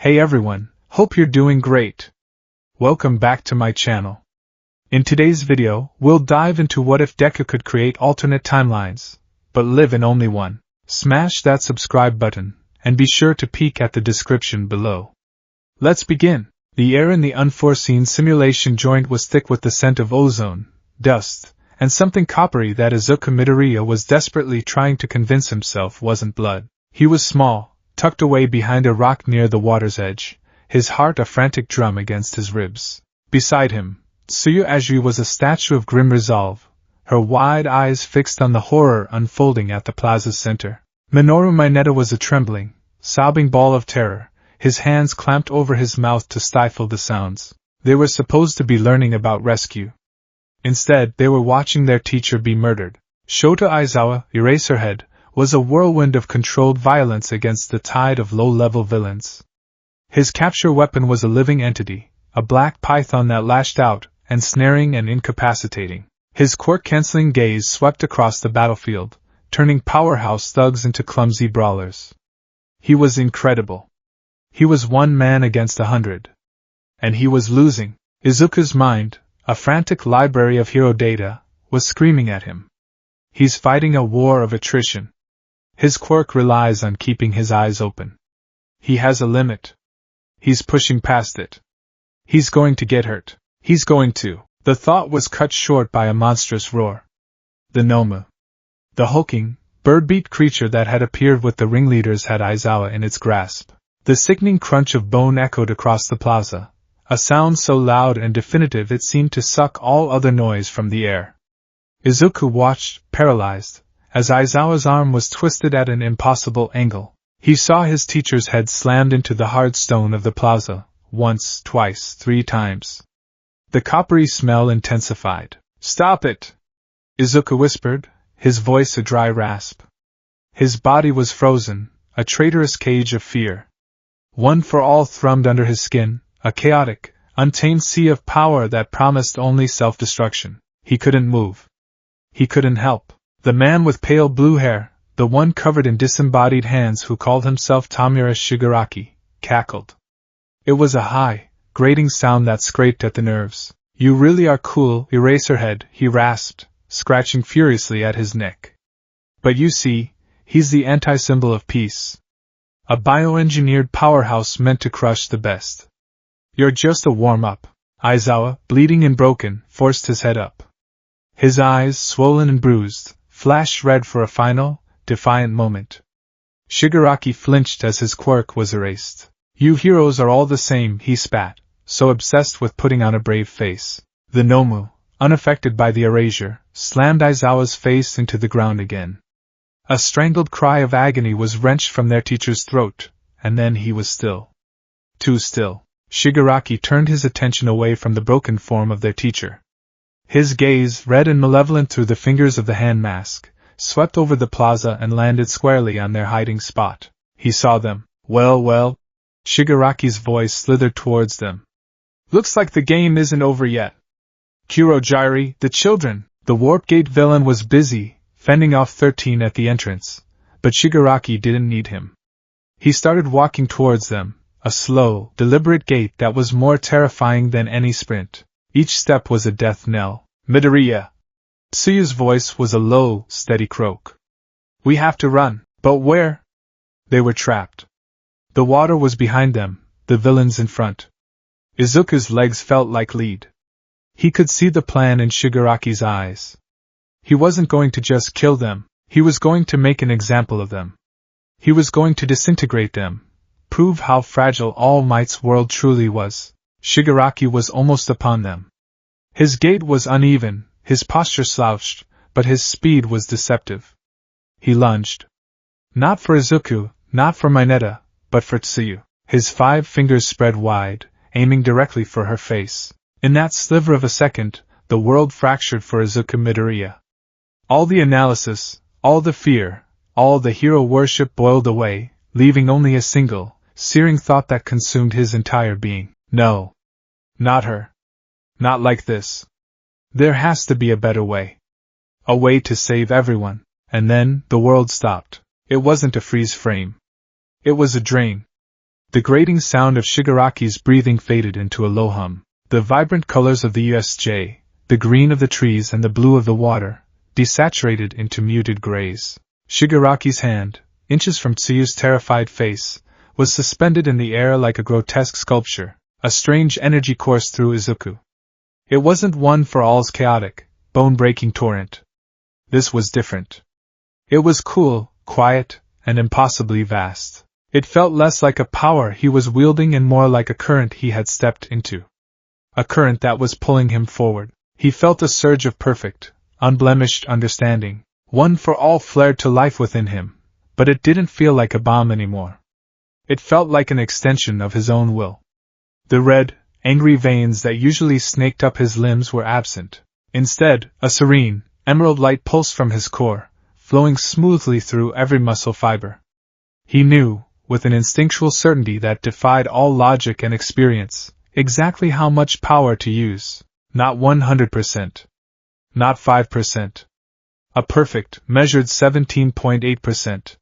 Hey everyone, hope you're doing great. Welcome back to my channel. In today's video, we'll dive into what if Deku could create alternate timelines, but live in only one. Smash that subscribe button, and be sure to peek at the description below. Let's begin. The air in the unforeseen simulation joint was thick with the scent of ozone, dust, and something coppery that Izuku Midoriya was desperately trying to convince himself wasn't blood. He was small, tucked away behind a rock near the water's edge, his heart a frantic drum against his ribs. Beside him, Tsuyu Azui was a statue of grim resolve, her wide eyes fixed on the horror unfolding at the plaza's center. Minoru Mineta was a trembling, sobbing ball of terror, his hands clamped over his mouth to stifle the sounds. They were supposed to be learning about rescue. Instead, they were watching their teacher be murdered. Shota Aizawa, Eraserhead, was a whirlwind of controlled violence against the tide of low-level villains. His capture weapon was a living entity, a black python that lashed out, ensnaring and incapacitating. His quirk-canceling gaze swept across the battlefield, turning powerhouse thugs into clumsy brawlers. He was incredible. He was one man against 100. And he was losing. Izuku's mind, a frantic library of hero data, was screaming at him. He's fighting a war of attrition. His quirk relies on keeping his eyes open. He has a limit. He's pushing past it. He's going to get hurt. He's going to. The thought was cut short by a monstrous roar. The Nomu. The hulking, bird-beak creature that had appeared with the ringleaders had Aizawa in its grasp. The sickening crunch of bone echoed across the plaza, a sound so loud and definitive it seemed to suck all other noise from the air. Izuku watched, paralyzed, as Aizawa's arm was twisted at an impossible angle. He saw his teacher's head slammed into the hard stone of the plaza, once, twice, 3 times. The coppery smell intensified. "Stop it!" Izuku whispered, his voice a dry rasp. His body was frozen, a traitorous cage of fear. One for all thrummed under his skin, a chaotic, untamed sea of power that promised only self-destruction. He couldn't move. He couldn't help. The man with pale blue hair, the one covered in disembodied hands who called himself Tamura Shigaraki, cackled. It was a high, grating sound that scraped at the nerves. "You really are cool, Eraserhead," he rasped, scratching furiously at his neck. "But you see, he's the anti-symbol of peace. A bioengineered powerhouse meant to crush the best. You're just a warm-up." Aizawa, bleeding and broken, forced his head up. His eyes, swollen and bruised, flashed red for a final, defiant moment. Shigaraki flinched as his quirk was erased. "You heroes are all the same," he spat, so obsessed with putting on a brave face. The Nomu, unaffected by the erasure, slammed Aizawa's face into the ground again. A strangled cry of agony was wrenched from their teacher's throat, and then he was still. Too still. Shigaraki turned his attention away from the broken form of their teacher. His gaze, red and malevolent through the fingers of the hand mask, swept over the plaza and landed squarely on their hiding spot. He saw them. Well, Shigaraki's voice slithered towards them. "Looks like the game isn't over yet." Kurojiri, the children, the Warp Gate villain was busy, fending off 13 at the entrance, but Shigaraki didn't need him. He started walking towards them, a slow, deliberate gait that was more terrifying than any sprint. Each step was a death knell. "Midoriya!" Tsuyu's voice was a low, steady croak. "We have to run." But where? They were trapped. The water was behind them, the villains in front. Izuku's legs felt like lead. He could see the plan in Shigaraki's eyes. He wasn't going to just kill them, he was going to make an example of them. He was going to disintegrate them, prove how fragile All Might's world truly was. Shigaraki was almost upon them. His gait was uneven, his posture slouched, but his speed was deceptive. He lunged. Not for Izuku, not for Mineta, but for Tsuyu. His 5 fingers spread wide, aiming directly for her face. In that sliver of a second, the world fractured for Izuku Midoriya. All the analysis, all the fear, all the hero worship boiled away, leaving only a single, searing thought that consumed his entire being. No. Not her. Not like this. There has to be a better way. A way to save everyone. And then, the world stopped. It wasn't a freeze frame. It was a drain. The grating sound of Shigaraki's breathing faded into a low hum. The vibrant colors of the USJ, the green of the trees and the blue of the water, desaturated into muted grays. Shigaraki's hand, inches from Tsuyu's terrified face, was suspended in the air like a grotesque sculpture. A strange energy coursed through Izuku. It wasn't one for all's chaotic, bone-breaking torrent. This was different. It was cool, quiet, and impossibly vast. It felt less like a power he was wielding and more like a current he had stepped into. A current that was pulling him forward. He felt a surge of perfect, unblemished understanding. One for all flared to life within him, but it didn't feel like a bomb anymore. It felt like an extension of his own will. The red, angry veins that usually snaked up his limbs were absent. Instead, a serene, emerald light pulsed from his core, flowing smoothly through every muscle fiber. He knew, with an instinctual certainty that defied all logic and experience, exactly how much power to use. Not 100%. Not 5%. A perfect, measured 17.8%.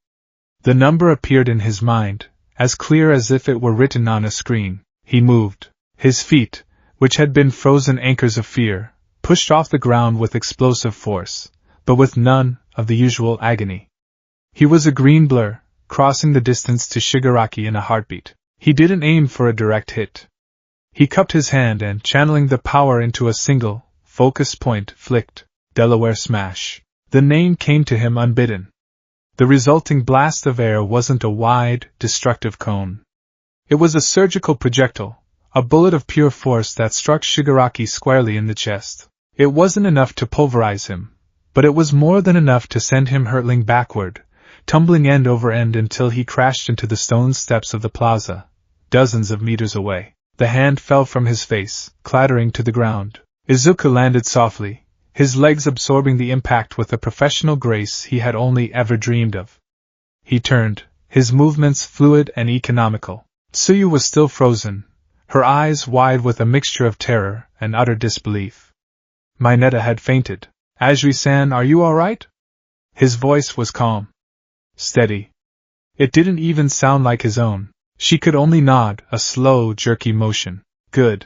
The number appeared in his mind, as clear as if it were written on a screen. He moved. His feet, which had been frozen anchors of fear, pushed off the ground with explosive force, but with none of the usual agony. He was a green blur, crossing the distance to Shigaraki in a heartbeat. He didn't aim for a direct hit. He cupped his hand and, channeling the power into a single, focused point, flicked. Delaware Smash. The name came to him unbidden. The resulting blast of air wasn't a wide, destructive cone. It was a surgical projectile, a bullet of pure force that struck Shigaraki squarely in the chest. It wasn't enough to pulverize him, but it was more than enough to send him hurtling backward, tumbling end over end until he crashed into the stone steps of the plaza, dozens of meters away. The hand fell from his face, clattering to the ground. Izuku landed softly, his legs absorbing the impact with a professional grace he had only ever dreamed of. He turned, his movements fluid and economical. Tsuyu was still frozen, her eyes wide with a mixture of terror and utter disbelief. Mineta had fainted. Ajui-san, are you all right? His voice was calm. Steady. It didn't even sound like his own. She could only nod, a slow, jerky motion. Good.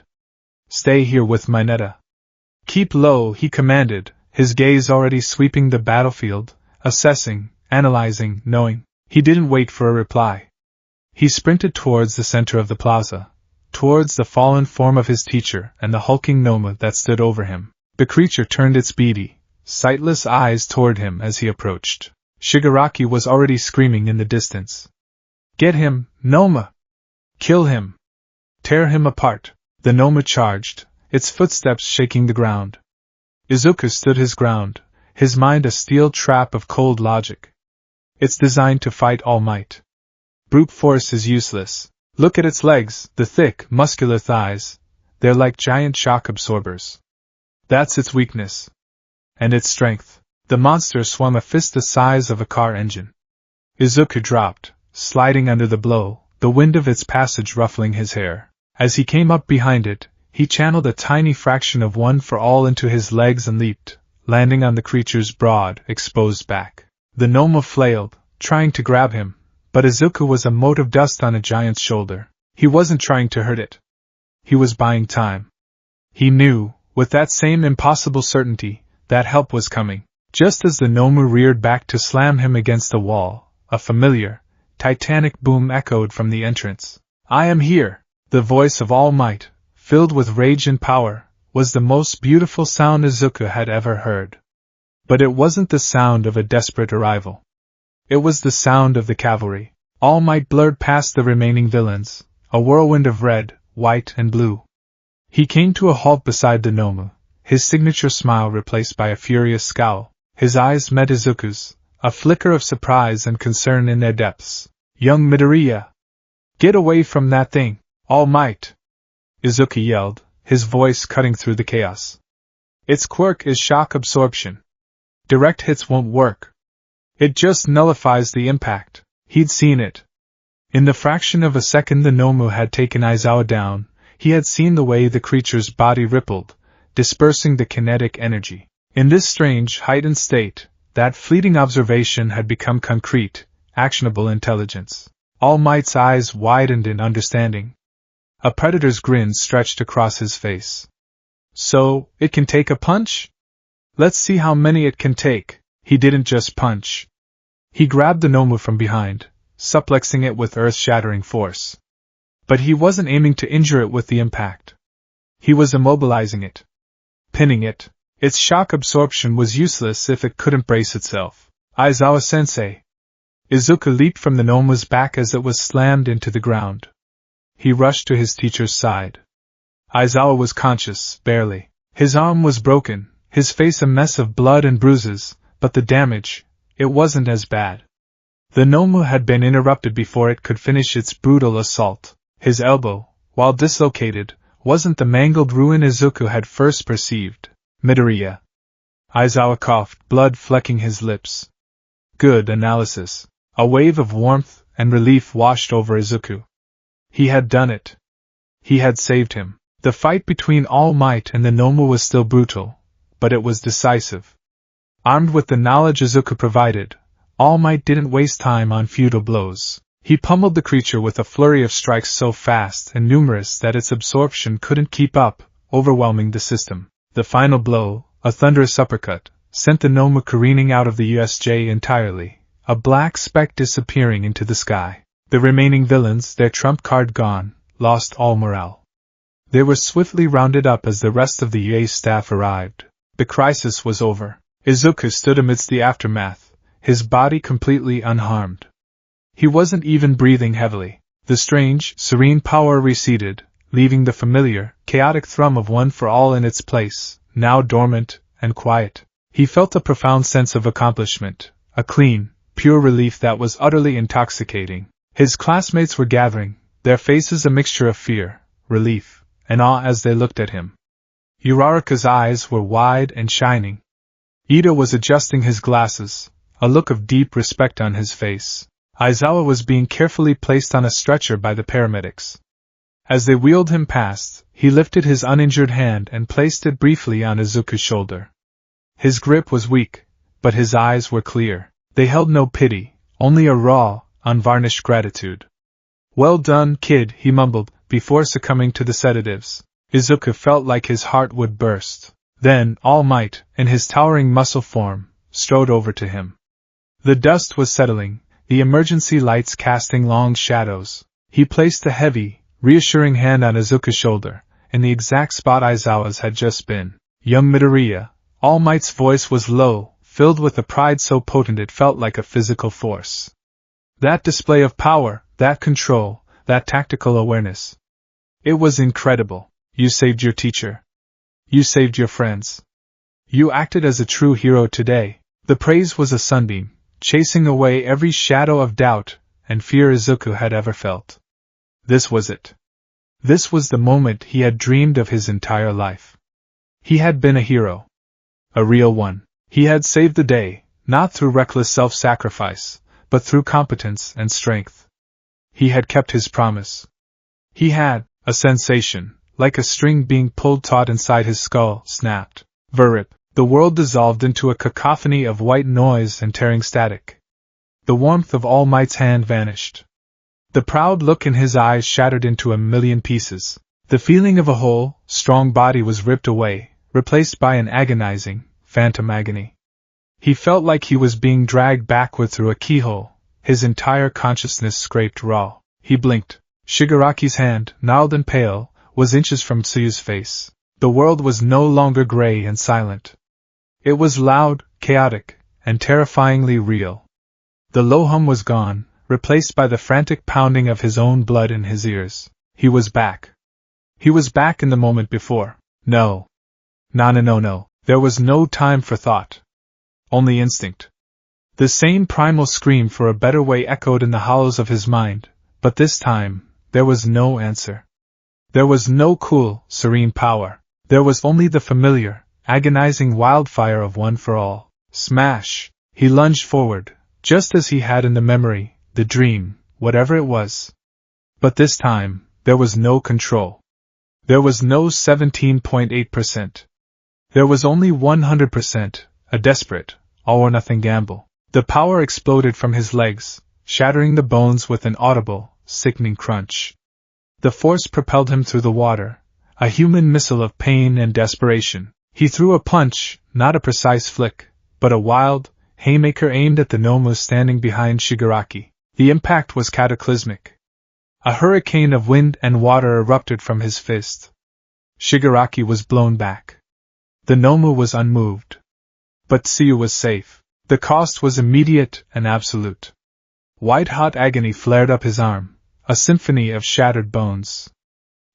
Stay here with Mineta. Keep low, he commanded, his gaze already sweeping the battlefield, assessing, analyzing, knowing. He didn't wait for a reply. He sprinted towards the center of the plaza, towards the fallen form of his teacher and the hulking Noma that stood over him. The creature turned its beady, sightless eyes toward him as he approached. Shigaraki was already screaming in the distance. Get him, Noma! Kill him! Tear him apart! The Noma charged, its footsteps shaking the ground. Izuku stood his ground, his mind a steel trap of cold logic. It's designed to fight All Might. Brute force is useless. Look at its legs, the thick, muscular thighs. They're like giant shock absorbers. That's its weakness. And its strength. The monster swung a fist the size of a car engine. Izuku dropped, sliding under the blow, the wind of its passage ruffling his hair. As he came up behind it, he channeled a tiny fraction of one for all into his legs and leaped, landing on the creature's broad, exposed back. The Noma flailed, trying to grab him, but Izuku was a mote of dust on a giant's shoulder. He wasn't trying to hurt it. He was buying time. He knew, with that same impossible certainty, that help was coming. Just as the Noma reared back to slam him against the wall, a familiar, titanic boom echoed from the entrance. I am here! The voice of All Might, filled with rage and power, was the most beautiful sound Izuku had ever heard. But it wasn't the sound of a desperate arrival. It was the sound of the cavalry. All Might blurred past the remaining villains, a whirlwind of red, white, and blue. He came to a halt beside the Noma, his signature smile replaced by a furious scowl. His eyes met Izuku's, a flicker of surprise and concern in their depths. Young Midoriya! Get away from that thing, All Might! Izuku yelled, his voice cutting through the chaos. Its quirk is shock absorption. Direct hits won't work. It just nullifies the impact. He'd seen it. In the fraction of a second the Nomu had taken Aizawa down, he had seen the way the creature's body rippled, dispersing the kinetic energy. In this strange, heightened state, that fleeting observation had become concrete, actionable intelligence. All Might's eyes widened in understanding. A predator's grin stretched across his face. So, it can take a punch? Let's see how many it can take. He didn't just punch. He grabbed the Nomu from behind, suplexing it with earth-shattering force. But he wasn't aiming to injure it with the impact. He was immobilizing it. Pinning it. Its shock absorption was useless if it couldn't brace itself. Aizawa-sensei. Izuku leaped from the Nomu's back as it was slammed into the ground. He rushed to his teacher's side. Aizawa was conscious, barely. His arm was broken, his face a mess of blood and bruises, but the damage, it wasn't as bad. The Nomu had been interrupted before it could finish its brutal assault. His elbow, while dislocated, wasn't the mangled ruin Izuku had first perceived. Midoriya. Aizawa coughed, blood flecking his lips. Good analysis. A wave of warmth and relief washed over Izuku. He had done it. He had saved him. The fight between All Might and the Nomu was still brutal, but it was decisive. Armed with the knowledge Izuku provided, All Might didn't waste time on futile blows. He pummeled the creature with a flurry of strikes so fast and numerous that its absorption couldn't keep up, overwhelming the system. The final blow, a thunderous uppercut, sent the Nomu careening out of the USJ entirely, a black speck disappearing into the sky. The remaining villains, their trump card gone, lost all morale. They were swiftly rounded up as the rest of the UA staff arrived. The crisis was over. Izuku stood amidst the aftermath, his body completely unharmed. He wasn't even breathing heavily. The strange, serene power receded, leaving the familiar, chaotic thrum of One for All in its place, now dormant and quiet. He felt a profound sense of accomplishment, a clean, pure relief that was utterly intoxicating. His classmates were gathering, their faces a mixture of fear, relief, and awe as they looked at him. Uraraka's eyes were wide and shining. Ito was adjusting his glasses, a look of deep respect on his face. Aizawa was being carefully placed on a stretcher by the paramedics. As they wheeled him past, he lifted his uninjured hand and placed it briefly on Izuku's shoulder. His grip was weak, but his eyes were clear. They held no pity, only a raw, unvarnished gratitude. Well done, kid, he mumbled, before succumbing to the sedatives. Izuku felt like his heart would burst. Then, All Might, in his towering muscle form, strode over to him. The dust was settling, the emergency lights casting long shadows. He placed a heavy, reassuring hand on Izuku's shoulder, in the exact spot Aizawa's had just been. Young Midoriya. All Might's voice was low, filled with a pride so potent it felt like a physical force. That display of power, that control, that tactical awareness. It was incredible. You saved your teacher. You saved your friends. You acted as a true hero today. The praise was a sunbeam, chasing away every shadow of doubt and fear Izuku had ever felt. This was it. This was the moment he had dreamed of his entire life. He had been a hero. A real one. He had saved the day, not through reckless self-sacrifice, but through competence and strength. He had kept his promise. He had, a sensation, like a string being pulled taut inside his skull, snapped. Verrip. The world dissolved into a cacophony of white noise and tearing static. The warmth of All Might's hand vanished. The proud look in his eyes shattered into a million pieces. The feeling of a whole, strong body was ripped away, replaced by an agonizing, phantom agony. He felt like he was being dragged backward through a keyhole, his entire consciousness scraped raw. He blinked. Shigaraki's hand, gnarled and pale, was inches from Tsuyu's face. The world was no longer gray and silent. It was loud, chaotic, and terrifyingly real. The low hum was gone, replaced by the frantic pounding of his own blood in his ears. He was back. He was back in the moment before. No. No. There was no time for thought. Only instinct. The same primal scream for a better way echoed in the hollows of his mind, but this time, there was no answer. There was no cool, serene power. There was only the familiar, agonizing wildfire of One for All. Smash! He lunged forward, just as he had in the memory, the dream, whatever it was. But this time, there was no control. There was no 17.8%. There was only 100%, a desperate, all-or-nothing gamble. The power exploded from his legs, shattering the bones with an audible, sickening crunch. The force propelled him through the water, a human missile of pain and desperation. He threw a punch, not a precise flick, but a wild, haymaker aimed at the gnome standing behind Shigaraki. The impact was cataclysmic. A hurricane of wind and water erupted from his fist. Shigaraki was blown back. The gnome was unmoved. But Tsuyu was safe. The cost was immediate and absolute. White-hot agony flared up his arm, a symphony of shattered bones.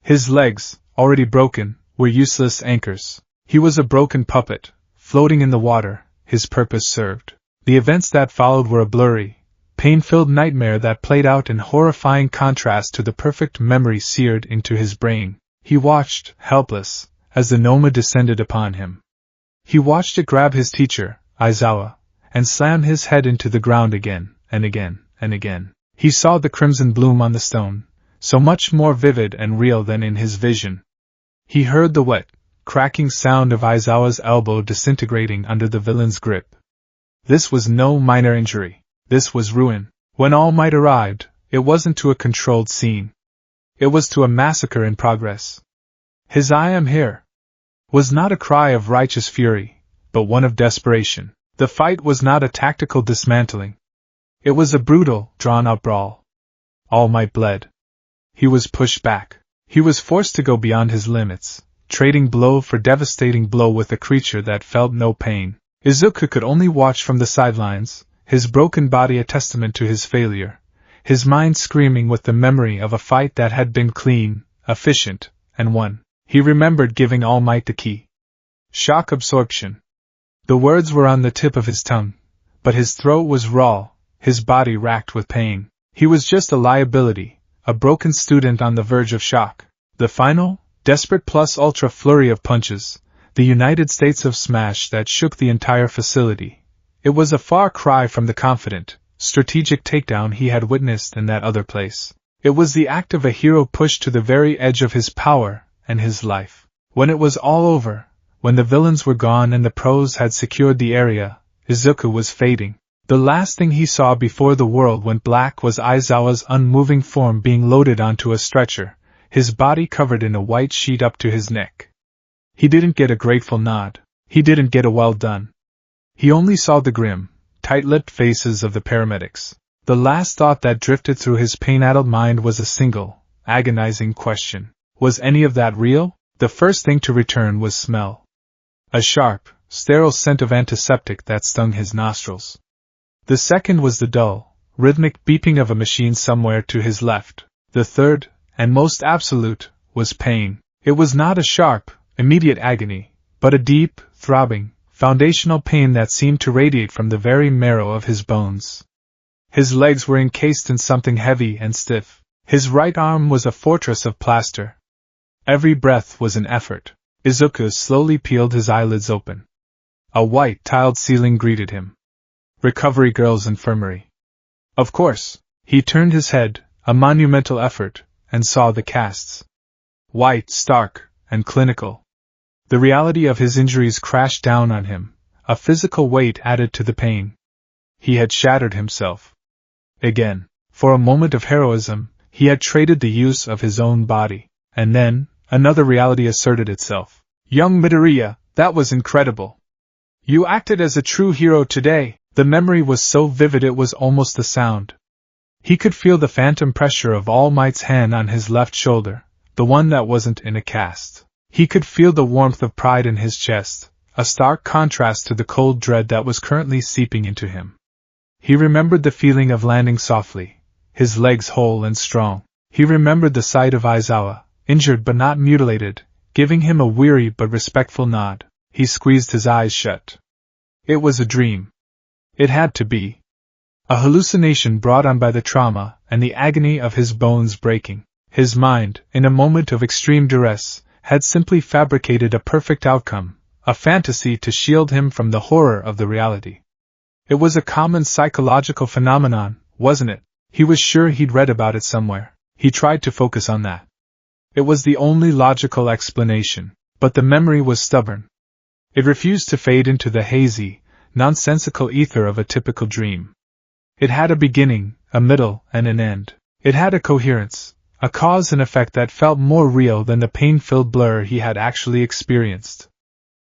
His legs, already broken, were useless anchors. He was a broken puppet, floating in the water, his purpose served. The events that followed were a blurry, pain-filled nightmare that played out in horrifying contrast to the perfect memory seared into his brain. He watched, helpless, as the gnome descended upon him. He watched it grab his teacher, Aizawa, and slam his head into the ground again, and again, and again. He saw the crimson bloom on the stone, so much more vivid and real than in his vision. He heard the wet, cracking sound of Aizawa's elbow disintegrating under the villain's grip. This was no minor injury. This was ruin. When All Might arrived, it wasn't to a controlled scene. It was to a massacre in progress. His "I am here" was not a cry of righteous fury, but one of desperation. The fight was not a tactical dismantling. It was a brutal, drawn-out brawl. All Might bled. He was pushed back. He was forced to go beyond his limits, trading blow for devastating blow with a creature that felt no pain. Izuku could only watch from the sidelines, his broken body a testament to his failure, his mind screaming with the memory of a fight that had been clean, efficient, and won. He remembered giving All Might the key. Shock absorption. The words were on the tip of his tongue, but his throat was raw, his body racked with pain. He was just a liability, a broken student on the verge of shock. The final, desperate plus ultra flurry of punches, the United States of Smash that shook the entire facility. It was a far cry from the confident, strategic takedown he had witnessed in that other place. It was the act of a hero pushed to the very edge of his power and his life. When it was all over, when the villains were gone and the pros had secured the area, Izuku was fading. The last thing he saw before the world went black was Aizawa's unmoving form being loaded onto a stretcher, his body covered in a white sheet up to his neck. He didn't get a grateful nod. He didn't get a well done. He only saw the grim, tight-lipped faces of the paramedics. The last thought that drifted through his pain-addled mind was a single, agonizing question. Was any of that real? The first thing to return was smell. A sharp, sterile scent of antiseptic that stung his nostrils. The second was the dull, rhythmic beeping of a machine somewhere to his left. The third, and most absolute, was pain. It was not a sharp, immediate agony, but a deep, throbbing, foundational pain that seemed to radiate from the very marrow of his bones. His legs were encased in something heavy and stiff. His right arm was a fortress of plaster. Every breath was an effort. Izuku slowly peeled his eyelids open. A white, tiled ceiling greeted him. Recovery Girls' Infirmary. Of course. He turned his head, a monumental effort, and saw the casts. White, stark, and clinical. The reality of his injuries crashed down on him, a physical weight added to the pain. He had shattered himself. Again, for a moment of heroism, he had traded the use of his own body, and then, another reality asserted itself. Young Midoriya, that was incredible. You acted as a true hero today. The memory was so vivid it was almost a sound. He could feel the phantom pressure of All Might's hand on his left shoulder, the one that wasn't in a cast. He could feel the warmth of pride in his chest, a stark contrast to the cold dread that was currently seeping into him. He remembered the feeling of landing softly, his legs whole and strong. He remembered the sight of Aizawa, injured but not mutilated, giving him a weary but respectful nod. He squeezed his eyes shut. It was a dream. It had to be. A hallucination brought on by the trauma and the agony of his bones breaking. His mind, in a moment of extreme duress, had simply fabricated a perfect outcome, a fantasy to shield him from the horror of the reality. It was a common psychological phenomenon, wasn't it? He was sure he'd read about it somewhere. He tried to focus on that. It was the only logical explanation, but the memory was stubborn. It refused to fade into the hazy, nonsensical ether of a typical dream. It had a beginning, a middle, and an end. It had a coherence, a cause and effect that felt more real than the pain-filled blur he had actually experienced.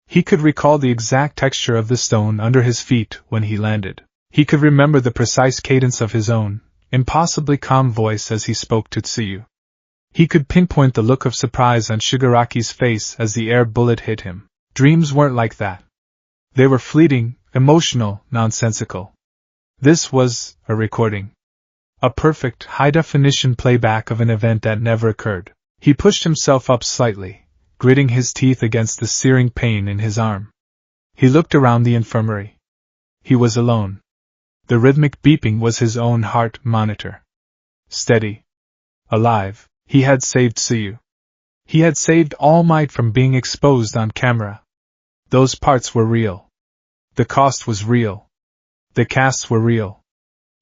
He could recall the exact texture of the stone under his feet when he landed. He could remember the precise cadence of his own, impossibly calm voice as he spoke to Tsuyu. He could pinpoint the look of surprise on Shigaraki's face as the air bullet hit him. Dreams weren't like that. They were fleeting, emotional, nonsensical. This was a recording. A perfect, high-definition playback of an event that never occurred. He pushed himself up slightly, gritting his teeth against the searing pain in his arm. He looked around the infirmary. He was alone. The rhythmic beeping was his own heart monitor. Steady. Alive. He had saved Tsuyu. He had saved All Might from being exposed on camera. Those parts were real. The cost was real. The casts were real.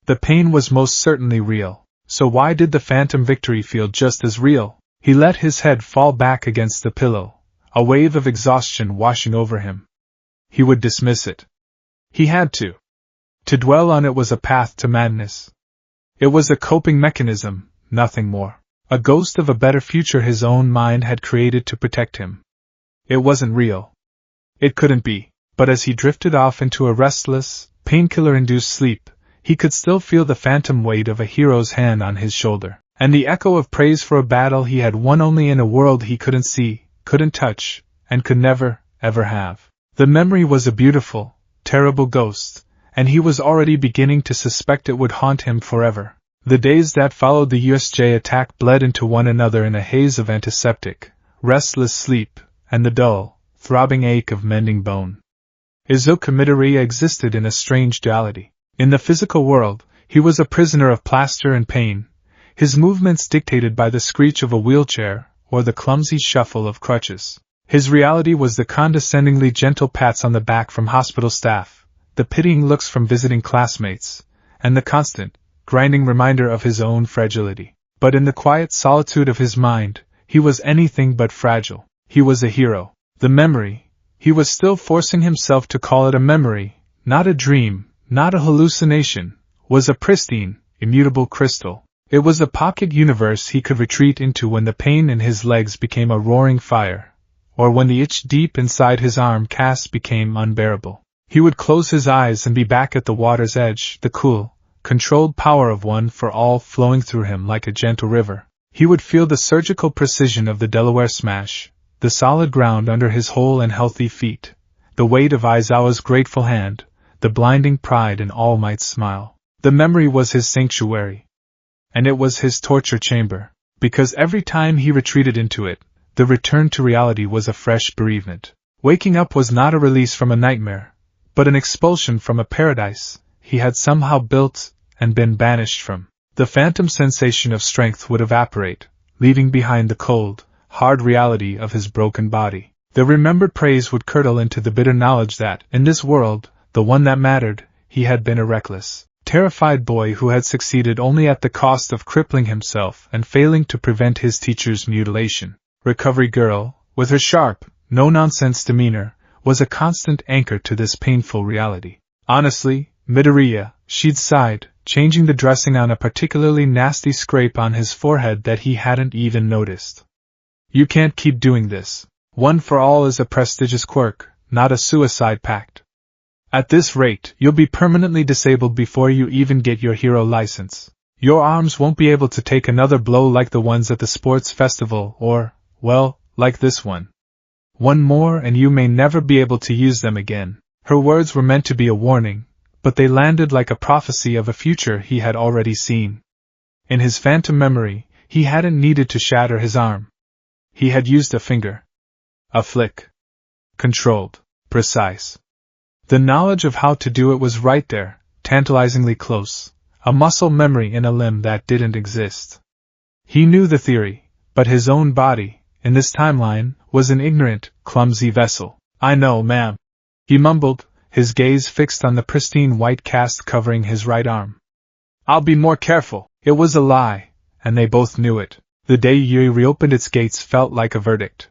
The pain was most certainly real, so why did the phantom victory feel just as real? He let his head fall back against the pillow, a wave of exhaustion washing over him. He would dismiss it. He had to. To dwell on it was a path to madness. It was a coping mechanism, nothing more. A ghost of a better future his own mind had created to protect him. It wasn't real. It couldn't be, but as he drifted off into a restless, painkiller-induced sleep, he could still feel the phantom weight of a hero's hand on his shoulder, and the echo of praise for a battle he had won only in a world he couldn't see, couldn't touch, and could never, ever have. The memory was a beautiful, terrible ghost, and he was already beginning to suspect it would haunt him forever. The days that followed the USJ attack bled into one another in a haze of antiseptic, restless sleep, and the dull, throbbing ache of mending bone. Izuku Midoriya existed in a strange duality. In the physical world, he was a prisoner of plaster and pain, his movements dictated by the screech of a wheelchair or the clumsy shuffle of crutches. His reality was the condescendingly gentle pats on the back from hospital staff, the pitying looks from visiting classmates, and the constant, grinding reminder of his own fragility. But in the quiet solitude of his mind, he was anything but fragile. He was a hero. The memory, he was still forcing himself to call it a memory, not a dream, not a hallucination, was a pristine, immutable crystal. It was a pocket universe he could retreat into when the pain in his legs became a roaring fire, or when the itch deep inside his arm cast became unbearable. He would close his eyes and be back at the water's edge, the cool, controlled power of One for All flowing through him like a gentle river. He would feel the surgical precision of the Delaware smash, the solid ground under his whole and healthy feet, the weight of Aizawa's grateful hand, the blinding pride in All Might's smile. The memory was his sanctuary. And it was his torture chamber, because every time he retreated into it, the return to reality was a fresh bereavement. Waking up was not a release from a nightmare, but an expulsion from a paradise he had somehow built and been banished from. The phantom sensation of strength would evaporate, leaving behind the cold, hard reality of his broken body. The remembered praise would curdle into the bitter knowledge that, in this world, the one that mattered, he had been a reckless, terrified boy who had succeeded only at the cost of crippling himself and failing to prevent his teacher's mutilation. Recovery Girl, with her sharp, no-nonsense demeanor, was a constant anchor to this painful reality. Honestly, Midoriya, she'd sighed, changing the dressing on a particularly nasty scrape on his forehead that he hadn't even noticed. You can't keep doing this. One for All is a prestigious quirk, not a suicide pact. At this rate, you'll be permanently disabled before you even get your hero license. Your arms won't be able to take another blow like the ones at the sports festival or, well, like this one. One more and you may never be able to use them again. Her words were meant to be a warning, but they landed like a prophecy of a future he had already seen. In his phantom memory, he hadn't needed to shatter his arm. He had used a finger. A flick. Controlled. Precise. The knowledge of how to do it was right there, tantalizingly close, a muscle memory in a limb that didn't exist. He knew the theory, but his own body, in this timeline, was an ignorant, clumsy vessel. I know, ma'am, he mumbled, his gaze fixed on the pristine white cast covering his right arm. I'll be more careful. It was a lie, and they both knew it. The day Yuri reopened its gates felt like a verdict.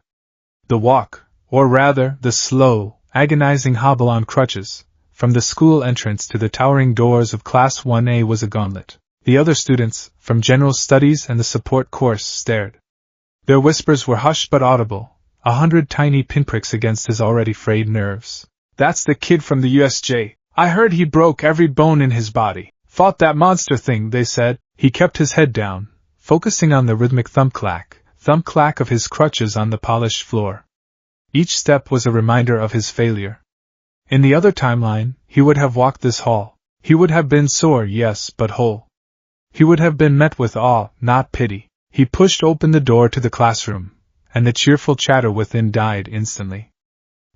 The walk, or rather, the slow, agonizing hobble on crutches, from the school entrance to the towering doors of Class 1A was a gauntlet. The other students, from general studies and the support course, stared. Their whispers were hushed but audible, 100 tiny pinpricks against his already frayed nerves. "That's the kid from the USJ. I heard he broke every bone in his body. Fought that monster thing," they said. He kept his head down, focusing on the rhythmic thump-clack of his crutches on the polished floor. Each step was a reminder of his failure. In the other timeline, he would have walked this hall. He would have been sore, yes, but whole. He would have been met with awe, not pity. He pushed open the door to the classroom, and the cheerful chatter within died instantly.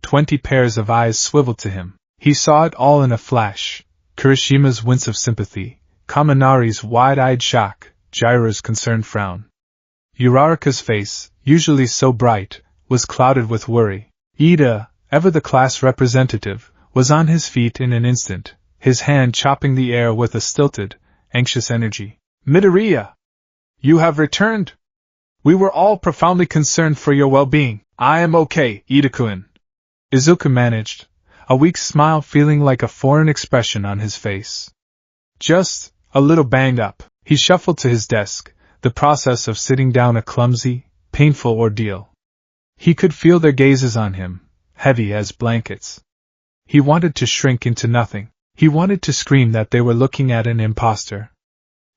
20 pairs of eyes swiveled to him. He saw it all in a flash: Kirishima's wince of sympathy, Kaminari's wide-eyed shock, Jiraiya's concerned frown. Uraraka's face, usually so bright, was clouded with worry. Ida, ever the class representative, was on his feet in an instant, his hand chopping the air with a stilted, anxious energy. "Midoriya! You have returned? We were all profoundly concerned for your well-being." "I am okay, Ida-kun," Izuku managed, a weak smile feeling like a foreign expression on his face. "Just a little banged up." He shuffled to his desk, the process of sitting down a clumsy, painful ordeal. He could feel their gazes on him, heavy as blankets. He wanted to shrink into nothing. He wanted to scream that they were looking at an imposter.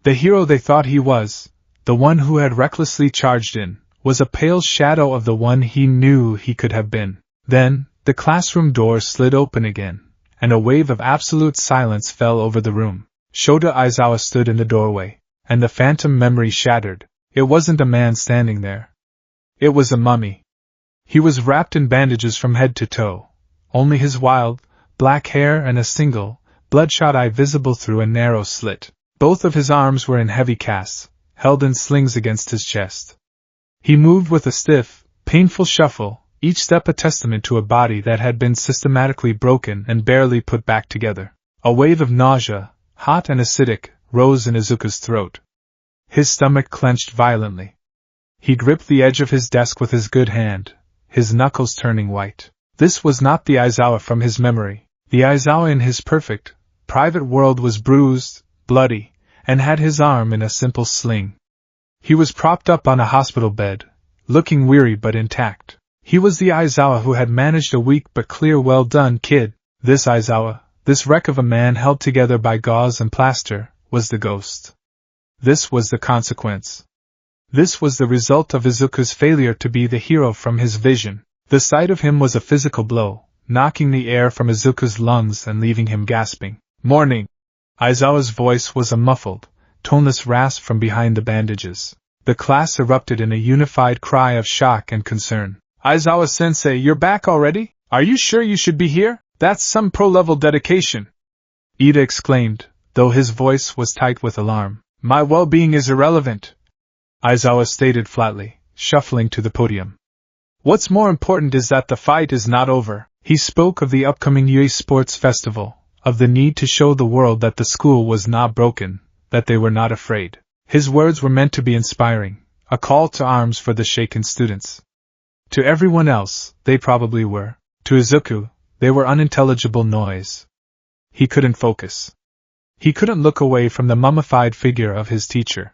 The hero they thought he was, the one who had recklessly charged in, was a pale shadow of the one he knew he could have been. Then, the classroom door slid open again, and a wave of absolute silence fell over the room. Shota Aizawa stood in the doorway, and the phantom memory shattered. It wasn't a man standing there. It was a mummy. He was wrapped in bandages from head to toe, only his wild, black hair and a single, bloodshot eye visible through a narrow slit. Both of his arms were in heavy casts, held in slings against his chest. He moved with a stiff, painful shuffle, each step a testament to a body that had been systematically broken and barely put back together. A wave of nausea, hot and acidic, rose in Izuku's throat. His stomach clenched violently. He gripped the edge of his desk with his good hand, his knuckles turning white. This was not the Aizawa from his memory. The Aizawa in his perfect, private world was bruised, bloody, and had his arm in a simple sling. He was propped up on a hospital bed, looking weary but intact. He was the Aizawa who had managed a weak but clear "well done, kid." This Aizawa, this wreck of a man held together by gauze and plaster, was the ghost. This was the consequence. This was the result of Izuku's failure to be the hero from his vision. The sight of him was a physical blow, knocking the air from Izuku's lungs and leaving him gasping. "Morning!" Aizawa's voice was a muffled, toneless rasp from behind the bandages. The class erupted in a unified cry of shock and concern. "Aizawa-sensei, you're back already? Are you sure you should be here? That's some pro-level dedication!" Ida exclaimed, though his voice was tight with alarm. "My well-being is irrelevant," Aizawa stated flatly, shuffling to the podium. "What's more important is that the fight is not over." He spoke of the upcoming Yui Sports Festival, of the need to show the world that the school was not broken, that they were not afraid. His words were meant to be inspiring, a call to arms for the shaken students. To everyone else, they probably were. To Izuku, they were unintelligible noise. He couldn't focus. He couldn't look away from the mummified figure of his teacher.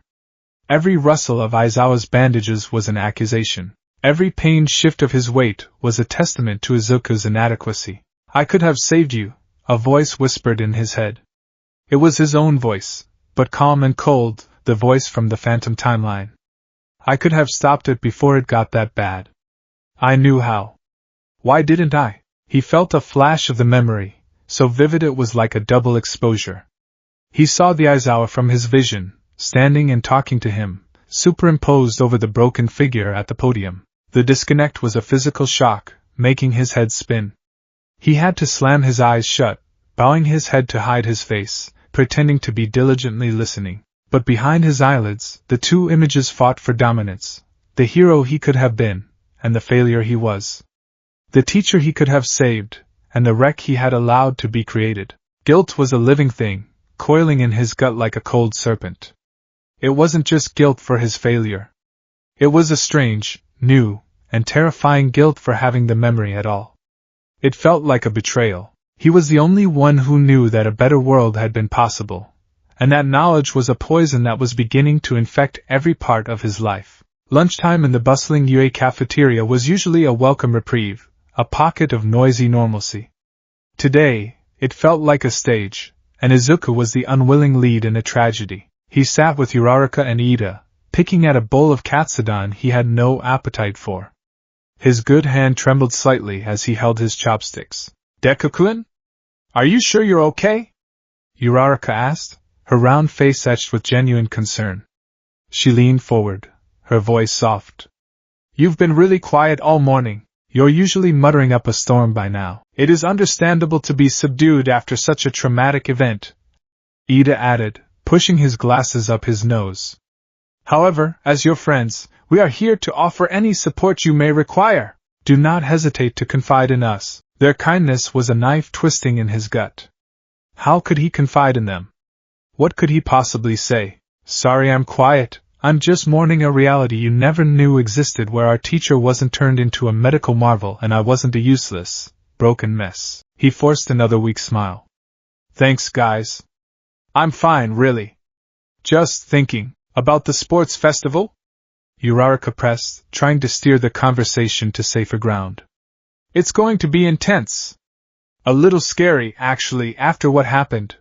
Every rustle of Aizawa's bandages was an accusation. Every pained shift of his weight was a testament to Izuku's inadequacy. "I could have saved you," a voice whispered in his head. It was his own voice, but calm and cold, the voice from the phantom timeline. "I could have stopped it before it got that bad. I knew how. Why didn't I?" He felt a flash of the memory, so vivid it was like a double exposure. He saw the Aizawa from his vision, standing and talking to him, superimposed over the broken figure at the podium. The disconnect was a physical shock, making his head spin. He had to slam his eyes shut, bowing his head to hide his face, pretending to be diligently listening. But behind his eyelids, the two images fought for dominance: the hero he could have been, and the failure he was. The teacher he could have saved, and the wreck he had allowed to be created. Guilt was a living thing, coiling in his gut like a cold serpent. It wasn't just guilt for his failure. It was a strange, new, and terrifying guilt for having the memory at all. It felt like a betrayal. He was the only one who knew that a better world had been possible, and that knowledge was a poison that was beginning to infect every part of his life. Lunchtime in the bustling UA cafeteria was usually a welcome reprieve, a pocket of noisy normalcy. Today, it felt like a stage, and Izuku was the unwilling lead in a tragedy. He sat with Uraraka and Ida, picking at a bowl of katsudon he had no appetite for. His good hand trembled slightly as he held his chopsticks. "Deku-kun? Are you sure you're okay?" Uraraka asked, her round face etched with genuine concern. She leaned forward, her voice soft. "You've been really quiet all morning. You're usually muttering up a storm by now. It is understandable to be subdued after such a traumatic event," Ida added, pushing his glasses up his nose. "However, as your friends, we are here to offer any support you may require. Do not hesitate to confide in us." Their kindness was a knife twisting in his gut. How could he confide in them? What could he possibly say? "Sorry I'm quiet. I'm just mourning a reality you never knew existed where our teacher wasn't turned into a medical marvel and I wasn't a useless, broken mess." He forced another weak smile. "Thanks, guys. I'm fine, really. Just thinking. About the sports festival?" Uraraka pressed, trying to steer the conversation to safer ground. "It's going to be intense. A little scary, actually, after what happened.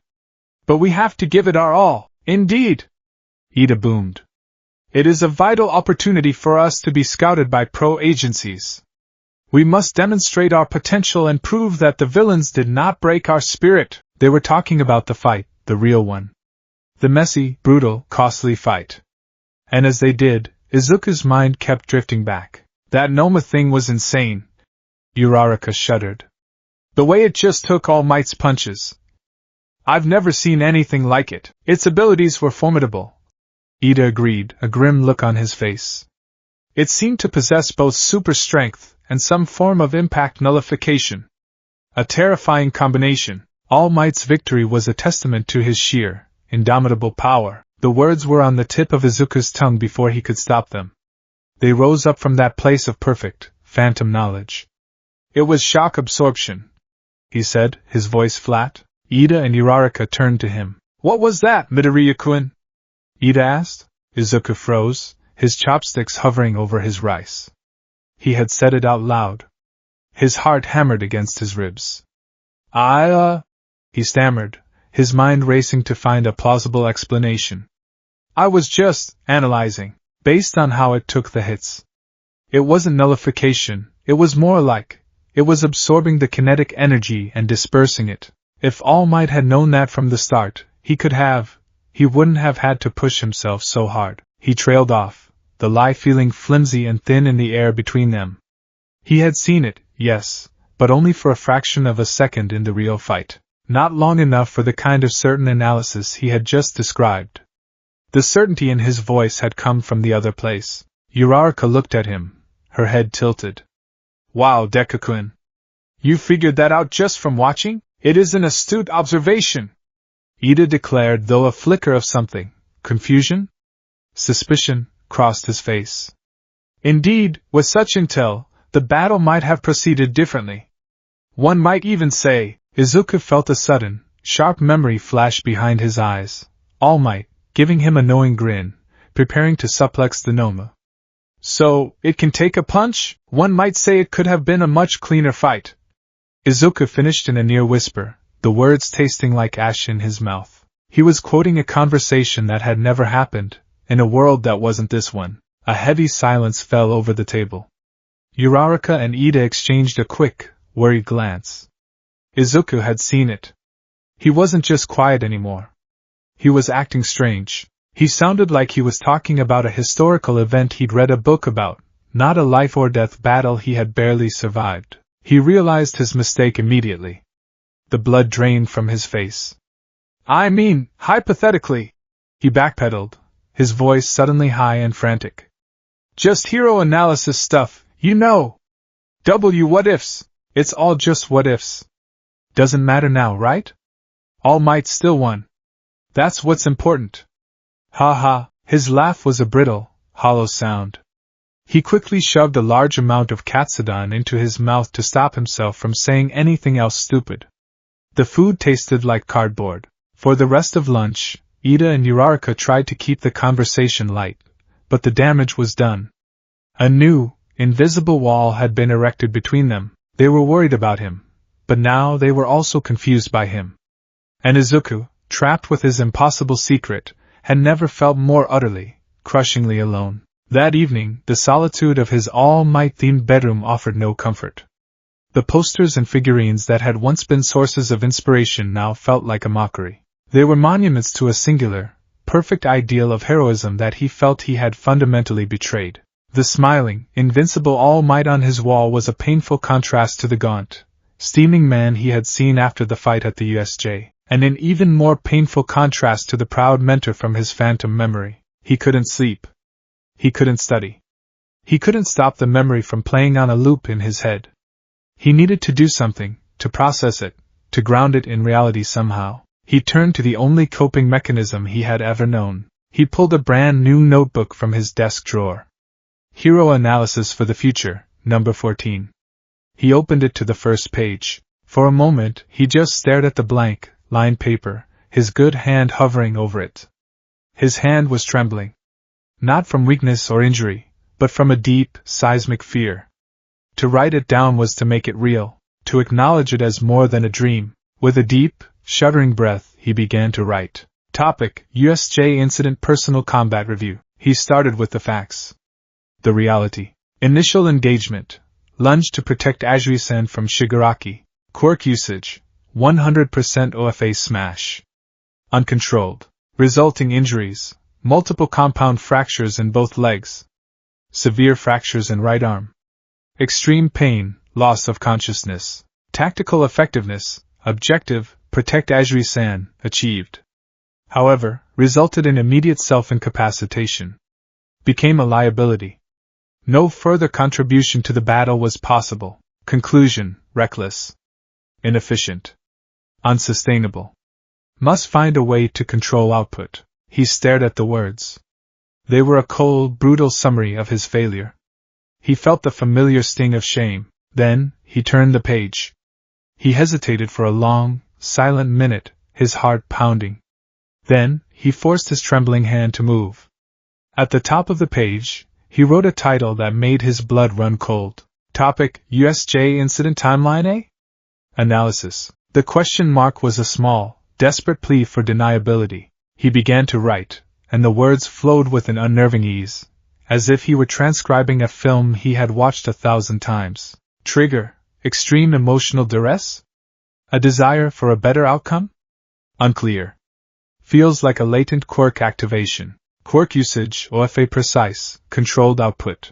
But we have to give it our all, indeed," Ida boomed. "It is a vital opportunity for us to be scouted by pro-agencies. We must demonstrate our potential and prove that the villains did not break our spirit." They were talking about the fight, the real one. The messy, brutal, costly fight. And as they did, Izuku's mind kept drifting back. "That Noma thing was insane." Uraraka shuddered. "The way it just took All Might's punches. I've never seen anything like it. Its abilities were formidable." Ida agreed, a grim look on his face. "It seemed to possess both super strength and some form of impact nullification. A terrifying combination. All Might's victory was a testament to his sheer, indomitable power." The words were on the tip of Izuku's tongue before he could stop them. They rose up from that place of perfect, phantom knowledge. "It was shock absorption," he said, his voice flat. Ida and Uraraka turned to him. "What was that, Midoriya-kun?" Ida asked. Izuku froze, his chopsticks hovering over his rice. He had said it out loud. His heart hammered against his ribs. He stammered, his mind racing to find a plausible explanation. "I was just analyzing, based on how it took the hits. It wasn't nullification, it was more like, it was absorbing the kinetic energy and dispersing it. If All Might had known that from the start, he wouldn't have had to push himself so hard." He trailed off, the lie feeling flimsy and thin in the air between them. He had seen it, yes, but only for a fraction of a second in the real fight. Not long enough for the kind of certain analysis he had just described. The certainty in his voice had come from the other place. Uraraka looked at him, her head tilted. "Wow, Deku-kun. You figured that out just from watching? It is an astute observation," Ida declared, though a flicker of something, confusion? Suspicion, crossed his face. "Indeed, with such intel, the battle might have proceeded differently. One might even say," Izuku felt a sudden, sharp memory flash behind his eyes. All Might, giving him a knowing grin, preparing to suplex the Noma. "So, it can take a punch? One might say it could have been a much cleaner fight," Izuku finished in a near whisper, the words tasting like ash in his mouth. He was quoting a conversation that had never happened, in a world that wasn't this one. A heavy silence fell over the table. Uraraka and Ida exchanged a quick, worried glance. Izuku had seen it. He wasn't just quiet anymore. He was acting strange. He sounded like he was talking about a historical event he'd read a book about, not a life-or-death battle he had barely survived. He realized his mistake immediately. The blood drained from his face. "I mean, hypothetically," he backpedaled, his voice suddenly high and frantic. "Just hero analysis stuff, you know. What ifs? It's all just what ifs. Doesn't matter now, right? All Might still won. That's what's important." Ha ha, his laugh was a brittle, hollow sound. He quickly shoved a large amount of katsudon into his mouth to stop himself from saying anything else stupid. The food tasted like cardboard. For the rest of lunch, Ida and Uraraka tried to keep the conversation light, but the damage was done. A new, invisible wall had been erected between them. They were worried about him, but now they were also confused by him. And Izuku, trapped with his impossible secret, had never felt more utterly, crushingly alone. That evening, the solitude of his all-might-themed bedroom offered no comfort. The posters and figurines that had once been sources of inspiration now felt like a mockery. They were monuments to a singular, perfect ideal of heroism that he felt he had fundamentally betrayed. The smiling, invincible All Might on his wall was a painful contrast to the gaunt, steaming man he had seen after the fight at the USJ, and an even more painful contrast to the proud mentor from his phantom memory. He couldn't sleep. He couldn't study. He couldn't stop the memory from playing on a loop in his head. He needed to do something, to process it, to ground it in reality somehow. He turned to the only coping mechanism he had ever known. He pulled a brand new notebook from his desk drawer. Hero Analysis for the Future, number 14. He opened it to the first page. For a moment, he just stared at the blank, lined paper, his good hand hovering over it. His hand was trembling. Not from weakness or injury, but from a deep, seismic fear. To write it down was to make it real, to acknowledge it as more than a dream. With a deep, shuddering breath, he began to write. Topic: USJ Incident Personal Combat Review. He started with the facts. The reality. Initial engagement. Lunge to protect Azuri-san from Shigaraki. Quirk usage. 100% OFA smash. Uncontrolled. Resulting injuries. Multiple compound fractures in both legs. Severe fractures in right arm. Extreme pain, loss of consciousness. Tactical effectiveness, objective, protect Azuri-san, achieved. However, resulted in immediate self-incapacitation. Became a liability. No further contribution to the battle was possible. Conclusion: reckless. Inefficient. Unsustainable. Must find a way to control output. He stared at the words. They were a cold, brutal summary of his failure. He felt the familiar sting of shame. Then, he turned the page. He hesitated for a long, silent minute, his heart pounding. Then, he forced his trembling hand to move. At the top of the page, he wrote a title that made his blood run cold. Topic: USJ Incident Timeline A? Analysis. The question mark was a small, desperate plea for deniability. He began to write, and the words flowed with an unnerving ease, as if he were transcribing a film he had watched 1,000 times. Trigger: extreme emotional duress? A desire for a better outcome? Unclear. Feels like a latent quirk activation. Quirk usage, OFA precise, controlled output.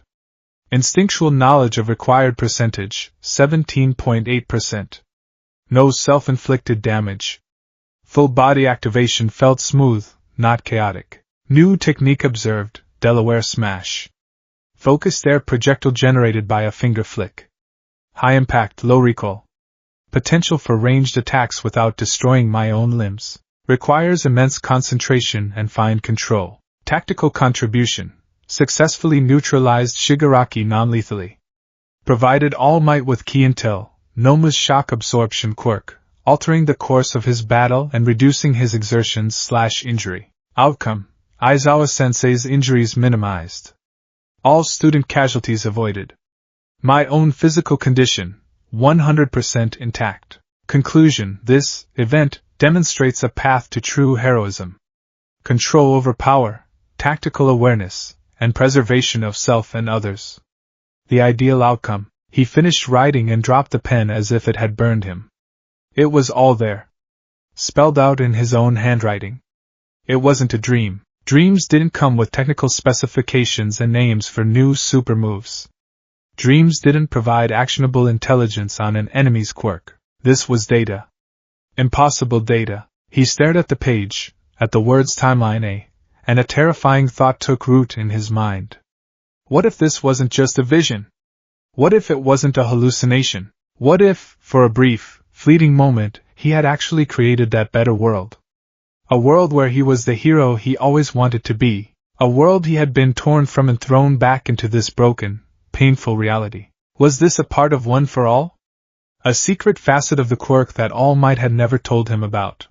Instinctual knowledge of required percentage, 17.8%. No self-inflicted damage. Full body activation felt smooth, not chaotic. New technique observed, Delaware smash. Focused air projectile generated by a finger flick. High impact, low recoil. Potential for ranged attacks without destroying my own limbs. Requires immense concentration and fine control. Tactical contribution. Successfully neutralized Shigaraki non-lethally. Provided All Might with key intel, Noma's shock absorption quirk, altering the course of his battle and reducing his exertions/injury. Outcome: Aizawa-sensei's injuries minimized. All student casualties avoided. My own physical condition, 100% intact. Conclusion: this event demonstrates a path to true heroism. Control over power, tactical awareness, and preservation of self and others. The ideal outcome. He finished writing and dropped the pen as if it had burned him. It was all there. Spelled out in his own handwriting. It wasn't a dream. Dreams didn't come with technical specifications and names for new super moves. Dreams didn't provide actionable intelligence on an enemy's quirk. This was data. Impossible data. He stared at the page, at the words Timeline A, and a terrifying thought took root in his mind. What if this wasn't just a vision? What if it wasn't a hallucination? What if, for a brief, fleeting moment, he had actually created that better world? A world where he was the hero he always wanted to be. A world he had been torn from and thrown back into this broken, painful reality. Was this a part of One for All? A secret facet of the quirk that All Might had never told him about?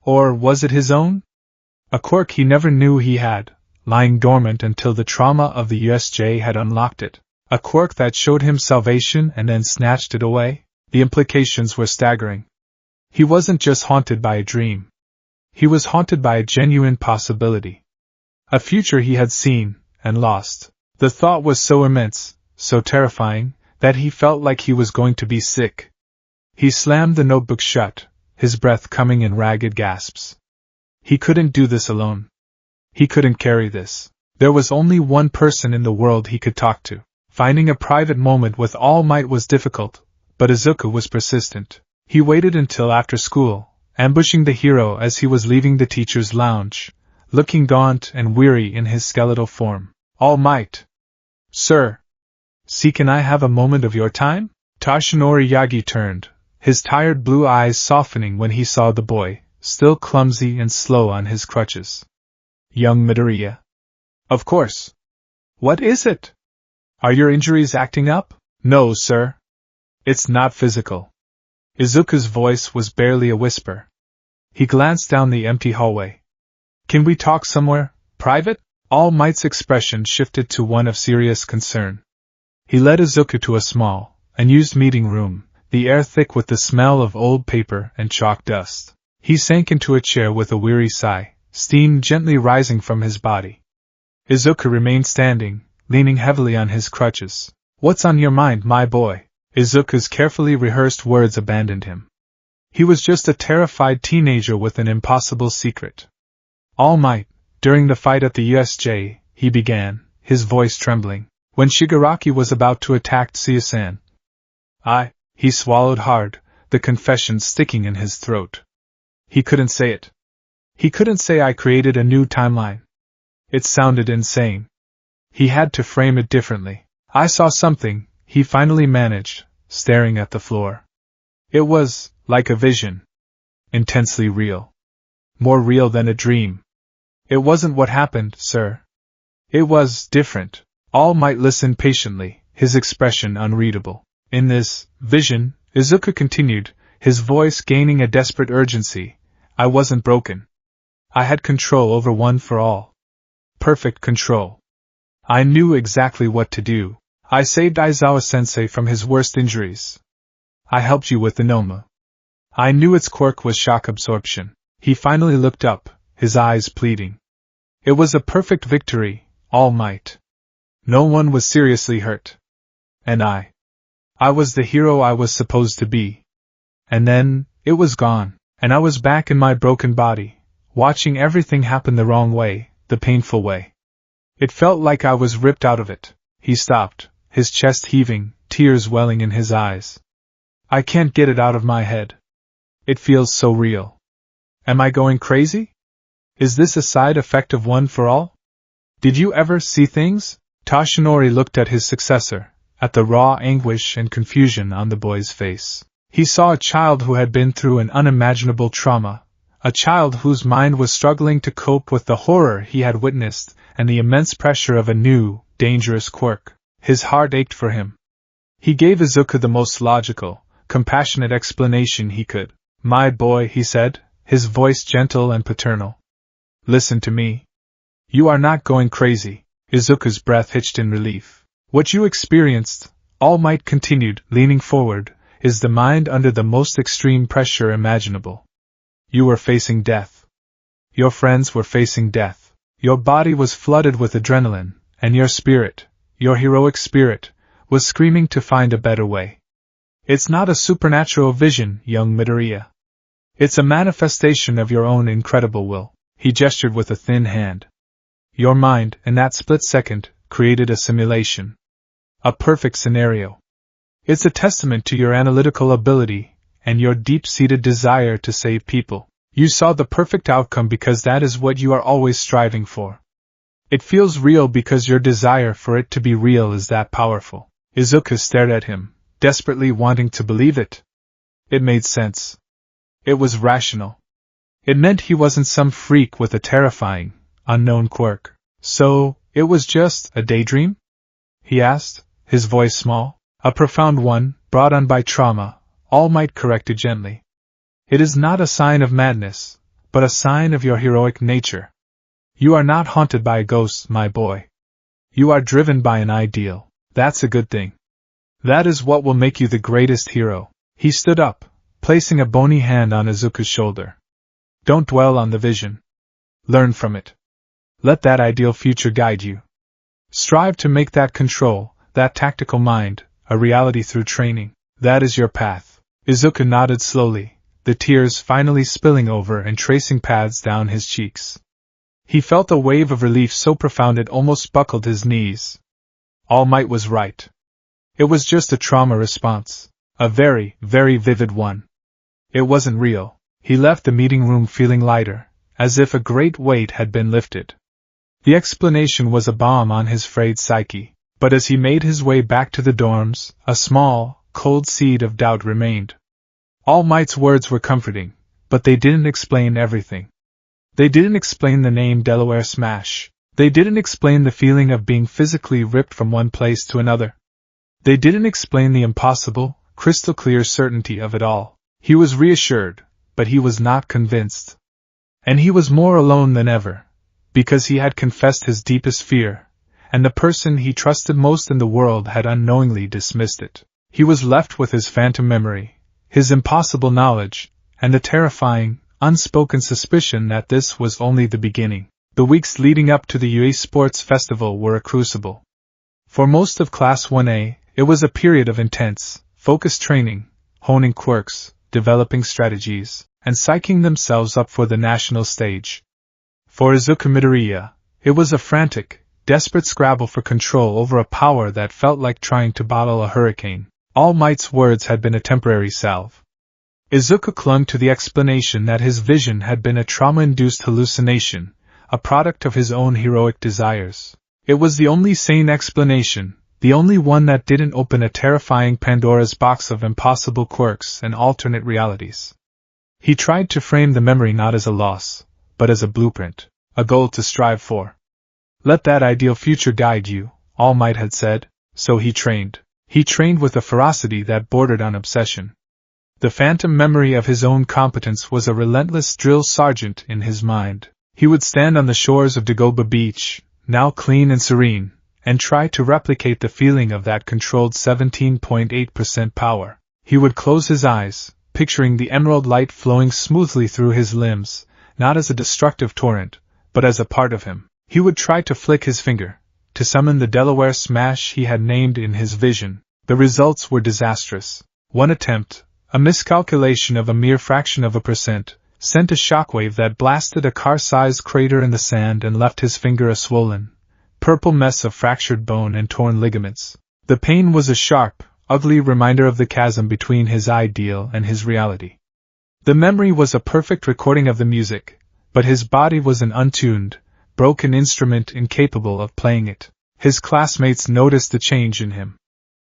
Or was it his own? A quirk he never knew he had, lying dormant until the trauma of the USJ had unlocked it. A quirk that showed him salvation and then snatched it away? The implications were staggering. He wasn't just haunted by a dream. He was haunted by a genuine possibility. A future he had seen, and lost. The thought was so immense, so terrifying, that he felt like he was going to be sick. He slammed the notebook shut, his breath coming in ragged gasps. He couldn't do this alone. He couldn't carry this. There was only one person in the world he could talk to. Finding a private moment with All Might was difficult, but Izuku was persistent. He waited until after school, ambushing the hero as he was leaving the teacher's lounge, looking gaunt and weary in his skeletal form. All Might. Sir. Can I have a moment of your time? Toshinori Yagi turned, his tired blue eyes softening when he saw the boy, still clumsy and slow on his crutches. Young Midoriya. Of course. What is it? Are your injuries acting up? No, sir. It's not physical. Izuku's voice was barely a whisper. He glanced down the empty hallway. Can we talk somewhere private? All Might's expression shifted to one of serious concern. He led Izuku to a small, unused meeting room, the air thick with the smell of old paper and chalk dust. He sank into a chair with a weary sigh, steam gently rising from his body. Izuku remained standing, leaning heavily on his crutches. What's on your mind, my boy? Izuku's carefully rehearsed words abandoned him. He was just a terrified teenager with an impossible secret. All Might, during the fight at the USJ, he began, his voice trembling, when Shigaraki was about to attack Tsuyu-san. He swallowed hard, the confession sticking in his throat. He couldn't say it. He couldn't say I created a new timeline. It sounded insane. He had to frame it differently. I saw something, he finally managed, staring at the floor. It was like a vision. Intensely real. More real than a dream. It wasn't what happened, sir. It was different. All Might listen patiently, his expression unreadable. In this vision, Izuku continued, his voice gaining a desperate urgency, I wasn't broken. I had control over One for All. Perfect control. I knew exactly what to do. I saved Aizawa-sensei from his worst injuries. I helped you with the Noma. I knew its quirk was shock absorption. He finally looked up, his eyes pleading. It was a perfect victory, All Might. No one was seriously hurt. And I was the hero I was supposed to be. And then, it was gone, and I was back in my broken body, watching everything happen the wrong way, the painful way. It felt like I was ripped out of it. He stopped, his chest heaving, tears welling in his eyes. I can't get it out of my head. It feels so real. Am I going crazy? Is this a side effect of One for All? Did you ever see things? Toshinori looked at his successor, at the raw anguish and confusion on the boy's face. He saw a child who had been through an unimaginable trauma, a child whose mind was struggling to cope with the horror he had witnessed and the immense pressure of a new, dangerous quirk. His heart ached for him. He gave Izuku the most logical, compassionate explanation he could. My boy, he said, his voice gentle and paternal. Listen to me. You are not going crazy. Izuku's breath hitched in relief. What you experienced, All Might continued, leaning forward, is the mind under the most extreme pressure imaginable. You were facing death. Your friends were facing death. Your body was flooded with adrenaline, and your spirit, your heroic spirit, was screaming to find a better way. It's not a supernatural vision, young Midoriya. It's a manifestation of your own incredible will. He gestured with a thin hand. Your mind, in that split second, created a simulation. A perfect scenario. It's a testament to your analytical ability, and your deep-seated desire to save people. You saw the perfect outcome because that is what you are always striving for. It feels real because your desire for it to be real is that powerful. Izuku stared at him, desperately wanting to believe it. It made sense. It was rational. It meant he wasn't some freak with a terrifying, unknown quirk. So, it was just a daydream? He asked, his voice small. A profound one, brought on by trauma, All Might corrected gently. It is not a sign of madness, but a sign of your heroic nature. You are not haunted by a ghost, my boy. You are driven by an ideal. That's a good thing. That is what will make you the greatest hero. He stood up, placing a bony hand on Izuku's shoulder. Don't dwell on the vision. Learn from it. Let that ideal future guide you. Strive to make that control, that tactical mind, a reality through training. That is your path. Izuku nodded slowly, the tears finally spilling over and tracing paths down his cheeks. He felt a wave of relief so profound it almost buckled his knees. All Might was right. It was just a trauma response. A very, very vivid one. It wasn't real. He left the meeting room feeling lighter, as if a great weight had been lifted. The explanation was a balm on his frayed psyche, but as he made his way back to the dorms, a small, cold seed of doubt remained. All Might's words were comforting, but they didn't explain everything. They didn't explain the name Delaware Smash. They didn't explain the feeling of being physically ripped from one place to another. They didn't explain the impossible, crystal-clear certainty of it all. He was reassured, but he was not convinced. And he was more alone than ever, because he had confessed his deepest fear, and the person he trusted most in the world had unknowingly dismissed it. He was left with his phantom memory, his impossible knowledge, and the terrifying, unspoken suspicion that this was only the beginning. The weeks leading up to the UA Sports Festival were a crucible. For most of Class 1A, it was a period of intense, focused training, honing quirks, developing strategies, and psyching themselves up for the national stage. For Izuku Midoriya, it was a frantic, desperate scrabble for control over a power that felt like trying to bottle a hurricane. All Might's words had been a temporary salve. Izuku clung to the explanation that his vision had been a trauma-induced hallucination, a product of his own heroic desires. It was the only sane explanation, the only one that didn't open a terrifying Pandora's box of impossible quirks and alternate realities. He tried to frame the memory not as a loss, but as a blueprint, a goal to strive for. Let that ideal future guide you, All Might had said, so he trained. He trained with a ferocity that bordered on obsession. The phantom memory of his own competence was a relentless drill sergeant in his mind. He would stand on the shores of Dagoba Beach, now clean and serene, and try to replicate the feeling of that controlled 17.8% power. He would close his eyes, picturing the emerald light flowing smoothly through his limbs, not as a destructive torrent, but as a part of him. He would try to flick his finger, to summon the Delaware Smash he had named in his vision. The results were disastrous. One attempt, a miscalculation of a mere fraction of a percent, sent a shockwave that blasted a car-sized crater in the sand and left his finger a swollen, purple mess of fractured bone and torn ligaments. The pain was a sharp, ugly reminder of the chasm between his ideal and his reality. The memory was a perfect recording of the music, but his body was an untuned, broken instrument incapable of playing it. His classmates noticed the change in him.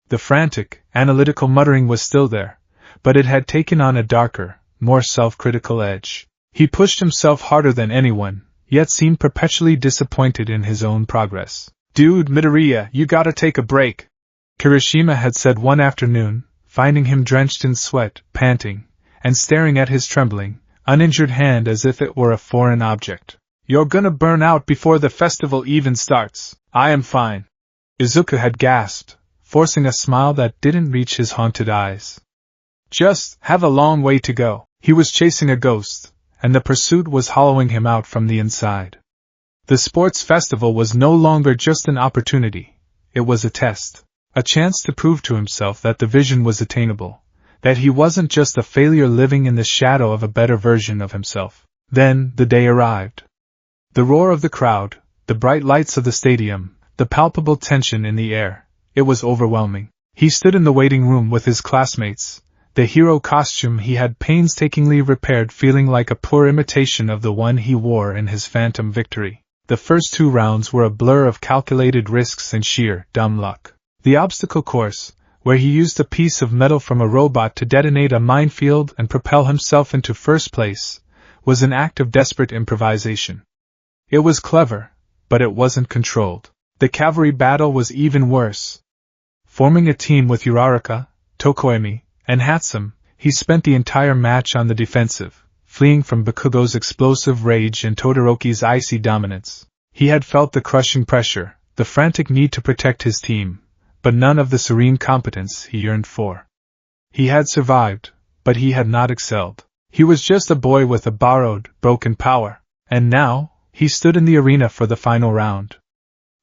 The frantic, analytical muttering was still there, but it had taken on a darker, more self-critical edge. He pushed himself harder than anyone, yet seemed perpetually disappointed in his own progress. "Dude, Midoriya, you gotta take a break," Kirishima had said one afternoon, finding him drenched in sweat, panting, and staring at his trembling, uninjured hand as if it were a foreign object. "You're gonna burn out before the festival even starts." "I am fine," Izuku had gasped, forcing a smile that didn't reach his haunted eyes. "Just have a long way to go." He was chasing a ghost, and the pursuit was hollowing him out from the inside. The sports festival was no longer just an opportunity, it was a test, a chance to prove to himself that the vision was attainable, that he wasn't just a failure living in the shadow of a better version of himself. Then, the day arrived. The roar of the crowd, the bright lights of the stadium, the palpable tension in the air, it was overwhelming. He stood in the waiting room with his classmates, the hero costume he had painstakingly repaired feeling like a poor imitation of the one he wore in his phantom victory. The first 2 rounds were a blur of calculated risks and sheer, dumb luck. The obstacle course, where he used a piece of metal from a robot to detonate a minefield and propel himself into first place, was an act of desperate improvisation. It was clever, but it wasn't controlled. The cavalry battle was even worse. Forming a team with Uraraka, Tokoemi, and Hatsum, he spent the entire match on the defensive, fleeing from Bakugo's explosive rage and Todoroki's icy dominance. He had felt the crushing pressure, the frantic need to protect his team, but none of the serene competence he yearned for. He had survived, but he had not excelled. He was just a boy with a borrowed, broken power, and now, he stood in the arena for the final round.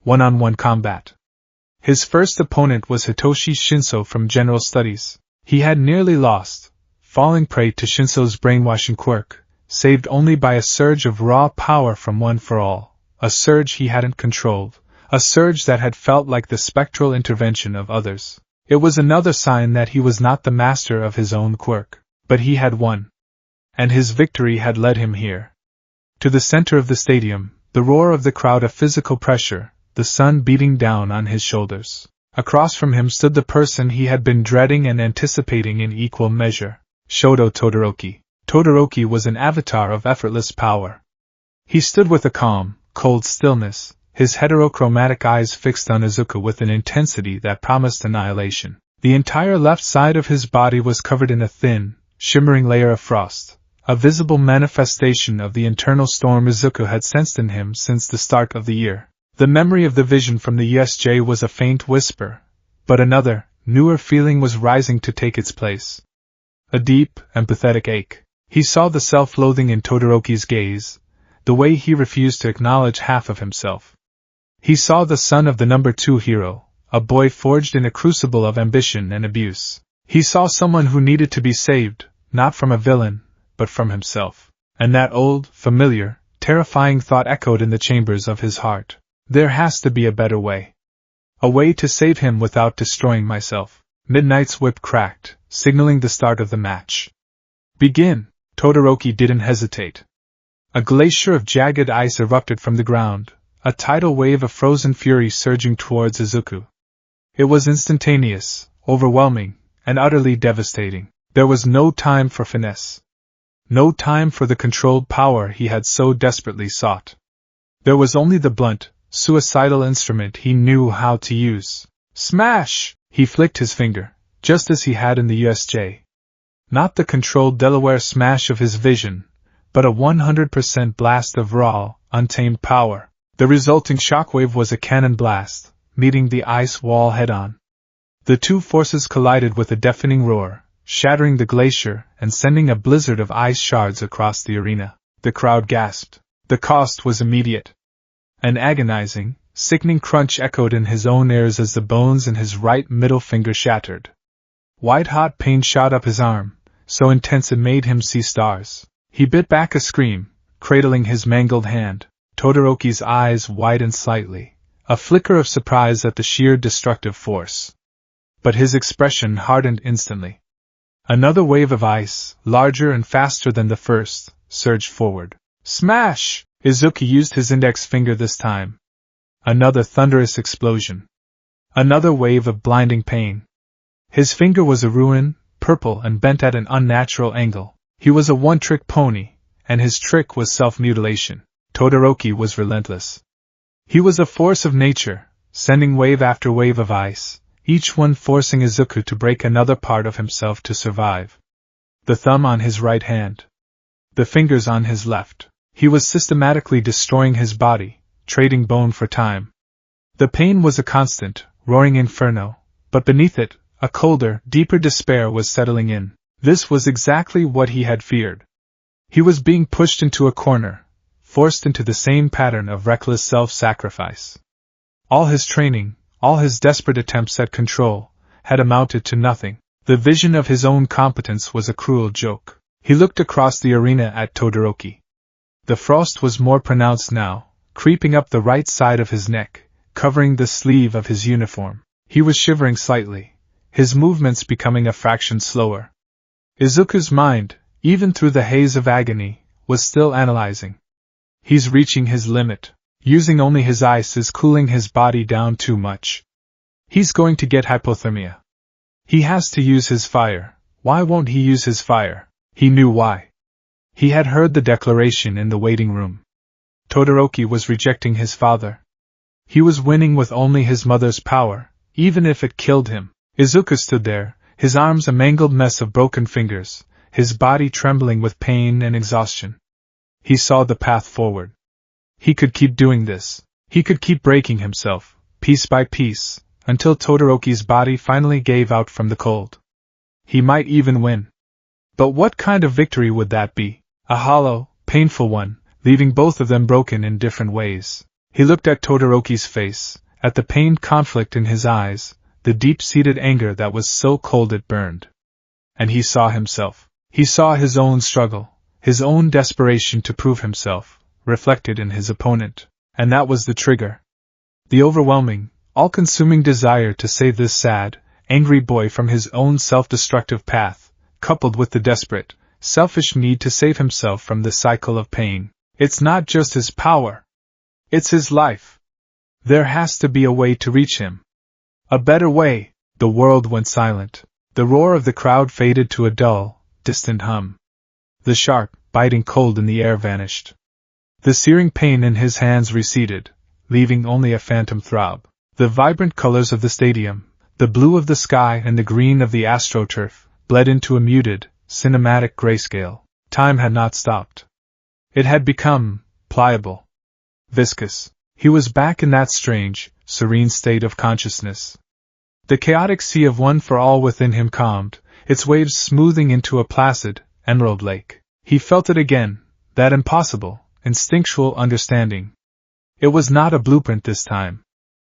One-on-one combat. His first opponent was Hitoshi Shinso from General Studies. He had nearly lost, falling prey to Shinso's brainwashing quirk, saved only by a surge of raw power from One for All, a surge he hadn't controlled, a surge that had felt like the spectral intervention of others. It was another sign that he was not the master of his own quirk, but he had won. And his victory had led him here. To the center of the stadium, the roar of the crowd, a physical pressure, the sun beating down on his shoulders. Across from him stood the person he had been dreading and anticipating in equal measure, Shoto Todoroki. Todoroki was an avatar of effortless power. He stood with a calm, cold stillness, his heterochromatic eyes fixed on Izuku with an intensity that promised annihilation. The entire left side of his body was covered in a thin, shimmering layer of frost, a visible manifestation of the internal storm Izuku had sensed in him since the start of the year. The memory of the vision from the USJ was a faint whisper, but another, newer feeling was rising to take its place. A deep, empathetic ache. He saw the self-loathing in Todoroki's gaze, the way he refused to acknowledge half of himself. He saw the son of the number 2 hero, a boy forged in a crucible of ambition and abuse. He saw someone who needed to be saved, not from a villain, but from himself. And that old, familiar, terrifying thought echoed in the chambers of his heart. There has to be a better way. A way to save him without destroying myself. Midnight's whip cracked, signaling the start of the match. Begin! Todoroki didn't hesitate. A glacier of jagged ice erupted from the ground, a tidal wave of frozen fury surging towards Izuku. It was instantaneous, overwhelming, and utterly devastating. There was no time for finesse. No time for the controlled power he had so desperately sought. There was only the blunt, suicidal instrument he knew how to use. Smash! He flicked his finger, just as he had in the USJ. Not the controlled Delaware smash of his vision, but a 100% blast of raw, untamed power. The resulting shockwave was a cannon blast, meeting the ice wall head-on. The two forces collided with a deafening roar, shattering the glacier and sending a blizzard of ice shards across the arena. The crowd gasped. The cost was immediate. An agonizing, sickening crunch echoed in his own ears as the bones in his right middle finger shattered. White-hot pain shot up his arm, so intense it made him see stars. He bit back a scream, cradling his mangled hand. Todoroki's eyes widened slightly, a flicker of surprise at the sheer destructive force. But his expression hardened instantly. Another wave of ice, larger and faster than the first, surged forward. Smash! Izuku used his index finger this time. Another thunderous explosion. Another wave of blinding pain. His finger was a ruin, purple and bent at an unnatural angle. He was a one-trick pony, and his trick was self-mutilation. Todoroki was relentless. He was a force of nature, sending wave after wave of ice, each one forcing Izuku to break another part of himself to survive. The thumb on his right hand. The fingers on his left. He was systematically destroying his body, trading bone for time. The pain was a constant, roaring inferno, but beneath it, a colder, deeper despair was settling in. This was exactly what he had feared. He was being pushed into a corner, forced into the same pattern of reckless self-sacrifice. All his training, all his desperate attempts at control, had amounted to nothing. The vision of his own competence was a cruel joke. He looked across the arena at Todoroki. The frost was more pronounced now, creeping up the right side of his neck, covering the sleeve of his uniform. He was shivering slightly, his movements becoming a fraction slower. Izuku's mind, even through the haze of agony, was still analyzing. He's reaching his limit. Using only his ice is cooling his body down too much. He's going to get hypothermia. He has to use his fire. Why won't he use his fire? He knew why. He had heard the declaration in the waiting room. Todoroki was rejecting his father. He was winning with only his mother's power, even if it killed him. Izuku stood there, his arms a mangled mess of broken fingers, his body trembling with pain and exhaustion. He saw the path forward. He could keep doing this. He could keep breaking himself, piece by piece, until Todoroki's body finally gave out from the cold. He might even win. But what kind of victory would that be? A hollow, painful one, leaving both of them broken in different ways. He looked at Todoroki's face, at the pained conflict in his eyes, the deep-seated anger that was so cold it burned. And he saw himself. He saw his own struggle, his own desperation to prove himself, reflected in his opponent. And that was the trigger. The overwhelming, all-consuming desire to save this sad, angry boy from his own self-destructive path, coupled with the desperate, selfish need to save himself from the cycle of pain. It's not just his power. It's his life. There has to be a way to reach him. A better way. The world went silent. The roar of the crowd faded to a dull, distant hum. The sharp, biting cold in the air vanished. The searing pain in his hands receded, leaving only a phantom throb. The vibrant colors of the stadium, the blue of the sky and the green of the astroturf, bled into a muted, cinematic grayscale. Time had not stopped. It had become pliable, viscous. He was back in that strange, serene state of consciousness. The chaotic sea of one for all within him calmed, its waves smoothing into a placid, emerald lake. He felt it again, that impossible, instinctual understanding. It was not a blueprint this time.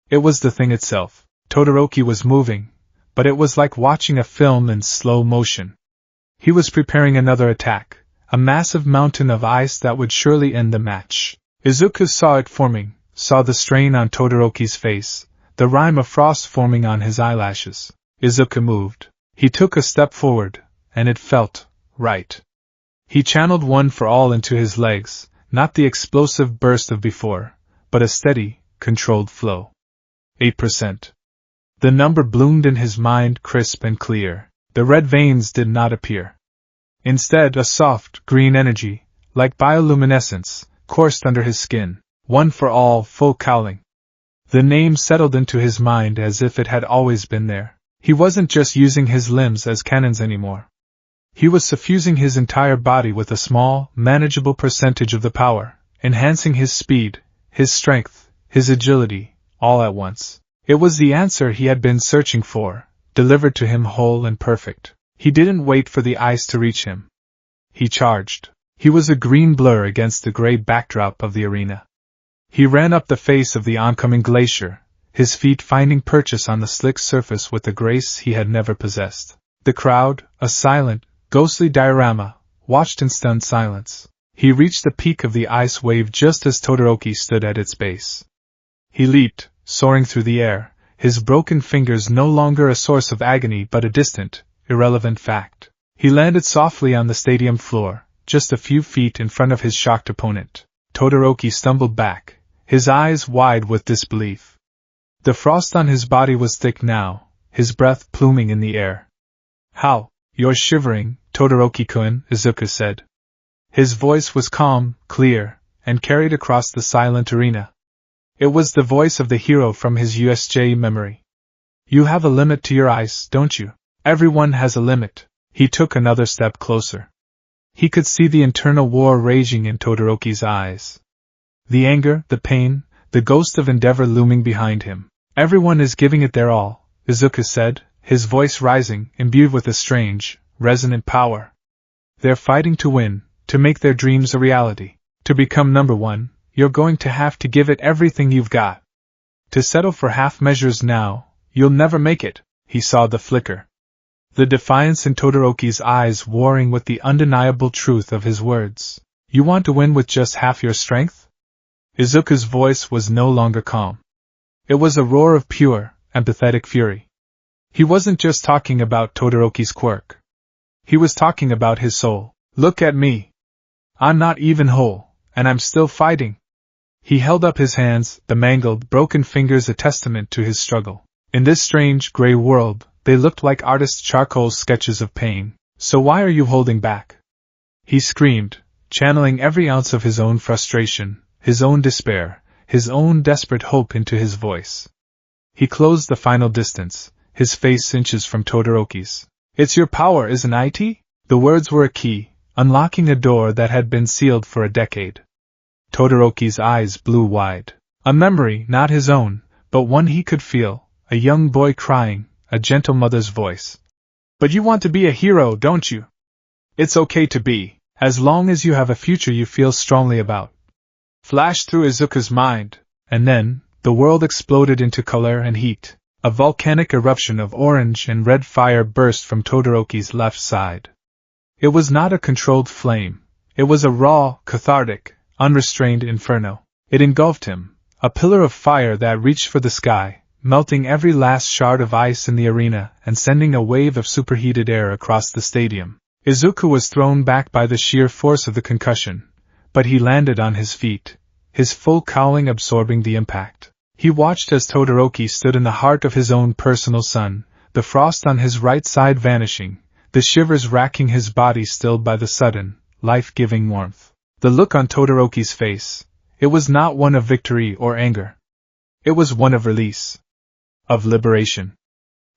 It was the thing itself. Todoroki was moving, but it was like watching a film in slow motion. He was preparing another attack, a massive mountain of ice that would surely end the match. Izuku saw it forming, saw the strain on Todoroki's face, the rime of frost forming on his eyelashes. Izuku moved. He took a step forward, and it felt right. He channeled one for all into his legs, not the explosive burst of before, but a steady, controlled flow. 8%. The number bloomed in his mind crisp and clear. The red veins did not appear. Instead, a soft, green energy, like bioluminescence, coursed under his skin. One for all, full cowling. The name settled into his mind as if it had always been there. He wasn't just using his limbs as cannons anymore. He was suffusing his entire body with a small, manageable percentage of the power, enhancing his speed, his strength, his agility, all at once. It was the answer he had been searching for, delivered to him whole and perfect. He didn't wait for the ice to reach him. He charged. He was a green blur against the gray backdrop of the arena. He ran up the face of the oncoming glacier, his feet finding purchase on the slick surface with a grace he had never possessed. The crowd, a silent, ghostly diorama, watched in stunned silence. He reached the peak of the ice wave just as Todoroki stood at its base. He leaped, soaring through the air, his broken fingers no longer a source of agony but a distant, irrelevant fact. He landed softly on the stadium floor, just a few feet in front of his shocked opponent. Todoroki stumbled back, his eyes wide with disbelief. The frost on his body was thick now, his breath pluming in the air. "How? You're shivering, Todoroki-kun," Izuku said. His voice was calm, clear, and carried across the silent arena. It was the voice of the hero from his USJ memory. "You have a limit to your ice, don't you? Everyone has a limit." He took another step closer. He could see the internal war raging in Todoroki's eyes. The anger, the pain, the ghost of endeavor looming behind him. "Everyone is giving it their all," Izuku said, his voice rising, imbued with a strange, resonant power. "They're fighting to win, to make their dreams a reality. To become number one, you're going to have to give it everything you've got. To settle for half measures now, you'll never make it." He saw the flicker. The defiance in Todoroki's eyes warring with the undeniable truth of his words. "You want to win with just half your strength?" Izuku's voice was no longer calm. It was a roar of pure, empathetic fury. He wasn't just talking about Todoroki's quirk. He was talking about his soul. "Look at me. I'm not even whole, and I'm still fighting." He held up his hands, the mangled, broken fingers a testament to his struggle. In this strange, gray world, they looked like artists' charcoal sketches of pain. "So why are you holding back?" He screamed, channeling every ounce of his own frustration, his own despair, his own desperate hope into his voice. He closed the final distance, his face inches from Todoroki's. "It's your power, isn't it? The words were a key, unlocking a door that had been sealed for a decade. Todoroki's eyes blew wide. A memory, not his own, but one he could feel, a young boy crying, a gentle mother's voice. But you want to be a hero, don't you? It's okay to be, as long as you have a future you feel strongly about. Flashed through Izuku's mind, and then, the world exploded into color and heat. A volcanic eruption of orange and red fire burst from Todoroki's left side. It was not a controlled flame. It was a raw, cathartic, unrestrained inferno. It engulfed him, a pillar of fire that reached for the sky, melting every last shard of ice in the arena and sending a wave of superheated air across the stadium. Izuku was thrown back by the sheer force of the concussion, but he landed on his feet, his full cowling absorbing the impact. He watched as Todoroki stood in the heart of his own personal sun, the frost on his right side vanishing, the shivers racking his body stilled by the sudden, life-giving warmth. The look on Todoroki's face, it was not one of victory or anger. It was one of release. Of liberation.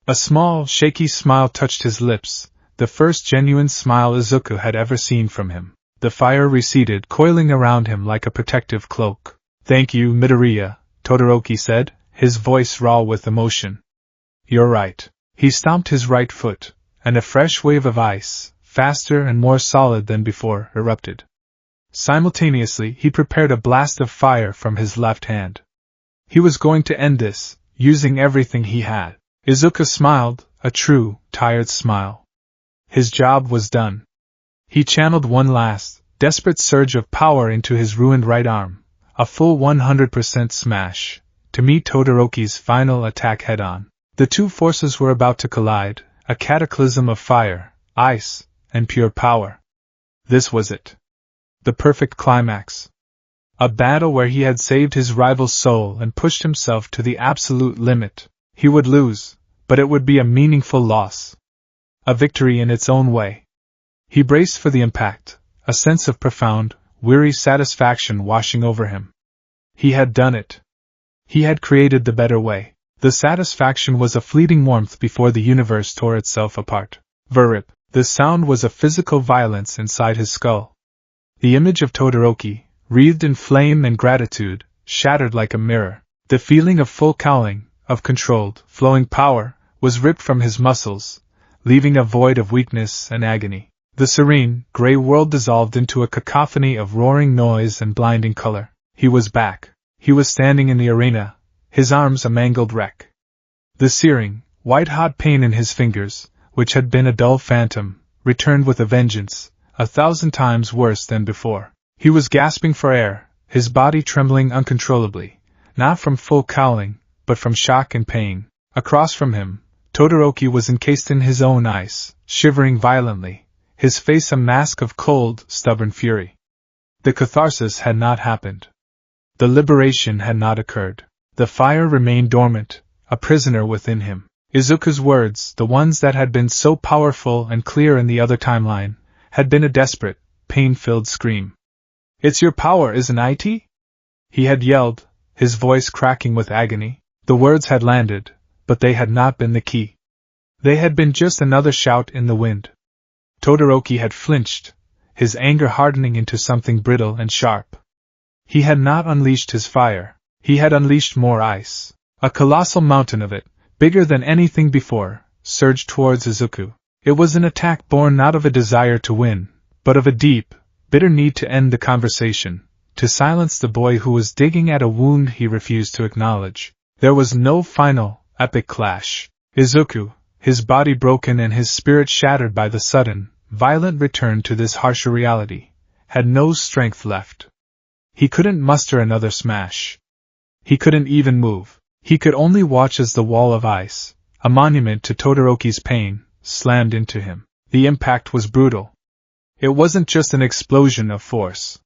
A small, shaky smile touched his lips, the first genuine smile Izuku had ever seen from him. The fire receded, coiling around him like a protective cloak. "Thank you, Midoriya," Todoroki said, his voice raw with emotion. "You're right." He stomped his right foot, and a fresh wave of ice, faster and more solid than before, erupted. Simultaneously, he prepared a blast of fire from his left hand. He was going to end this, using everything he had. Izuku smiled, a true, tired smile. His job was done. He channeled one last, desperate surge of power into his ruined right arm, a full 100% smash, to meet Todoroki's final attack head-on. The two forces were about to collide, a cataclysm of fire, ice, and pure power. This was it. The perfect climax. A battle where he had saved his rival's soul and pushed himself to the absolute limit. He would lose, but it would be a meaningful loss. A victory in its own way. He braced for the impact, a sense of profound, weary satisfaction washing over him. He had done it. He had created the better way. The satisfaction was a fleeting warmth before the universe tore itself apart. Vrip. The sound was a physical violence inside his skull. The image of Todoroki, wreathed in flame and gratitude, shattered like a mirror. The feeling of full cowling, of controlled, flowing power, was ripped from his muscles, leaving a void of weakness and agony. The serene, gray world dissolved into a cacophony of roaring noise and blinding color. He was back. He was standing in the arena, his arms a mangled wreck. The searing, white-hot pain in his fingers, which had been a dull phantom, returned with a vengeance, 1,000 times worse than before. He was gasping for air, his body trembling uncontrollably, not from full cowling, but from shock and pain. Across from him, Todoroki was encased in his own ice, shivering violently, his face a mask of cold, stubborn fury. The catharsis had not happened. The liberation had not occurred. The fire remained dormant, a prisoner within him. Izuku's words, the ones that had been so powerful and clear in the other timeline, had been a desperate, pain-filled scream. "It's your power, isn't it?" He had yelled, his voice cracking with agony. The words had landed, but they had not been the key. They had been just another shout in the wind. Todoroki had flinched, his anger hardening into something brittle and sharp. He had not unleashed his fire, he had unleashed more ice. A colossal mountain of it, bigger than anything before, surged towards Izuku. It was an attack born not of a desire to win, but of a deep, bitter need to end the conversation, to silence the boy who was digging at a wound he refused to acknowledge. There was no final, epic clash. Izuku, his body broken and his spirit shattered by the sudden, violent return to this harsher reality, had no strength left. He couldn't muster another smash. He couldn't even move. He could only watch as the wall of ice, a monument to Todoroki's pain, slammed into him. The impact was brutal. It wasn't just an explosion of force.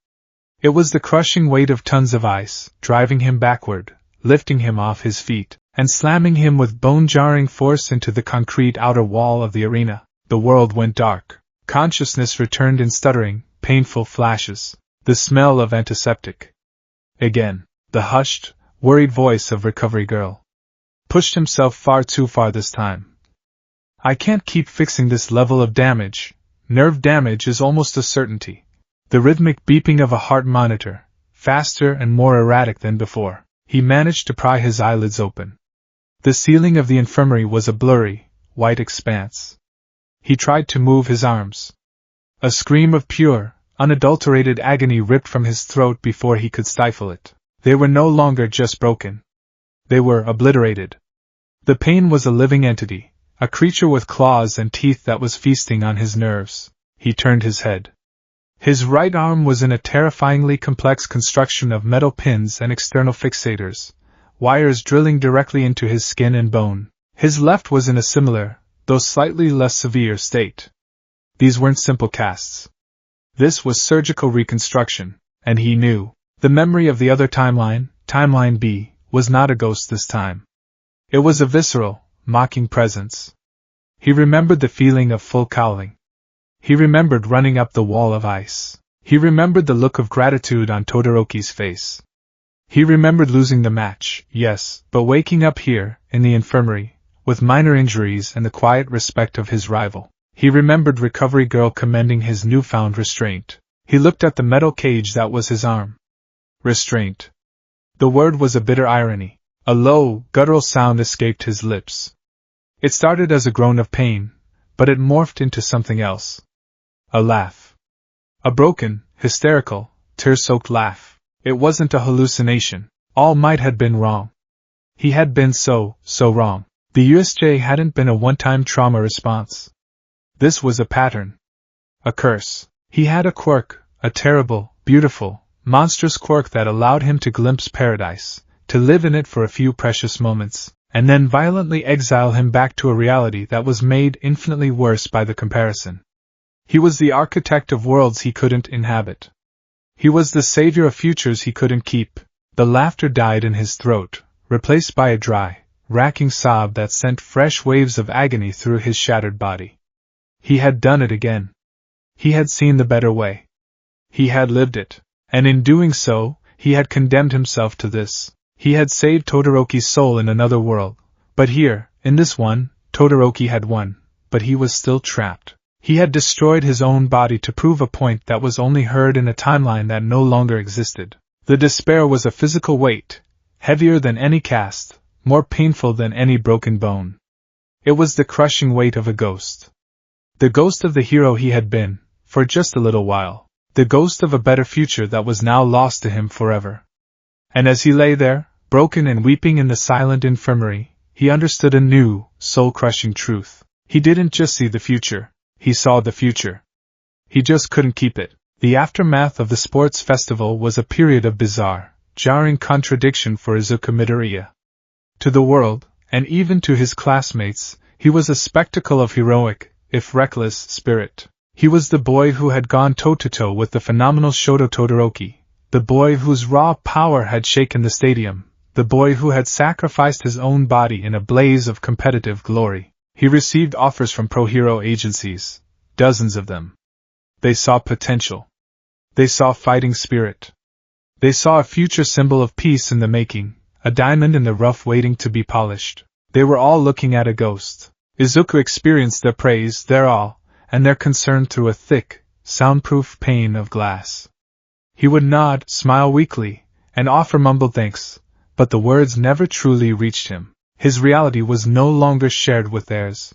It was the crushing weight of tons of ice, driving him backward, lifting him off his feet, and slamming him with bone-jarring force into the concrete outer wall of the arena. The world went dark. Consciousness returned in stuttering, painful flashes. The smell of antiseptic. Again, the hushed, worried voice of Recovery Girl. Pushed himself far too far this time. "I can't keep fixing this level of damage," nerve damage is almost a certainty. The rhythmic beeping of a heart monitor, faster and more erratic than before. He managed to pry his eyelids open. The ceiling of the infirmary was a blurry, white expanse. He tried to move his arms. A scream of pure, unadulterated agony ripped from his throat before he could stifle it. They were no longer just broken. They were obliterated. The pain was a living entity, a creature with claws and teeth that was feasting on his nerves. He turned his head. His right arm was in a terrifyingly complex construction of metal pins and external fixators, wires drilling directly into his skin and bone. His left was in a similar, though slightly less severe state. These weren't simple casts. This was surgical reconstruction, and he knew. The memory of the other timeline, Timeline B, was not a ghost this time. It was a visceral, mocking presence. He remembered the feeling of full cowling. He remembered running up the wall of ice. He remembered the look of gratitude on Todoroki's face. He remembered losing the match, yes, but waking up here, in the infirmary, with minor injuries and the quiet respect of his rival. He remembered Recovery Girl commending his newfound restraint. He looked at the metal cage that was his arm. Restraint. The word was a bitter irony. A low, guttural sound escaped his lips. It started as a groan of pain, but it morphed into something else. A laugh. A broken, hysterical, tear-soaked laugh. It wasn't a hallucination. All might have been wrong. He had been so wrong. The USJ hadn't been a one-time trauma response. This was a pattern. A curse. He had a quirk, a terrible, beautiful, monstrous quirk that allowed him to glimpse paradise, to live in it for a few precious moments, and then violently exile him back to a reality that was made infinitely worse by the comparison. He was the architect of worlds he couldn't inhabit. He was the savior of futures he couldn't keep. The laughter died in his throat, replaced by a dry, racking sob that sent fresh waves of agony through his shattered body. He had done it again. He had seen the better way. He had lived it, and in doing so, he had condemned himself to this. He had saved Todoroki's soul in another world, but here, in this one, Todoroki had won, but he was still trapped. He had destroyed his own body to prove a point that was only heard in a timeline that no longer existed. The despair was a physical weight, heavier than any cast, more painful than any broken bone. It was the crushing weight of a ghost. The ghost of the hero he had been, for just a little while. The ghost of a better future that was now lost to him forever. And as he lay there, broken and weeping in the silent infirmary, he understood a new, soul-crushing truth. He didn't just see the future, he saw the future. He just couldn't keep it. The aftermath of the sports festival was a period of bizarre, jarring contradiction for Izuku Midoriya. To the world, and even to his classmates, he was a spectacle of heroic, if reckless, spirit. He was the boy who had gone toe-to-toe with the phenomenal Shoto Todoroki, the boy whose raw power had shaken the stadium, the boy who had sacrificed his own body in a blaze of competitive glory. He received offers from pro-hero agencies, dozens of them. They saw potential. They saw fighting spirit. They saw a future symbol of peace in the making, a diamond in the rough waiting to be polished. They were all looking at a ghost. Izuku experienced their praise, their awe, and their concern through a thick, soundproof pane of glass. He would nod, smile weakly, and offer mumbled thanks, but the words never truly reached him. His reality was no longer shared with theirs.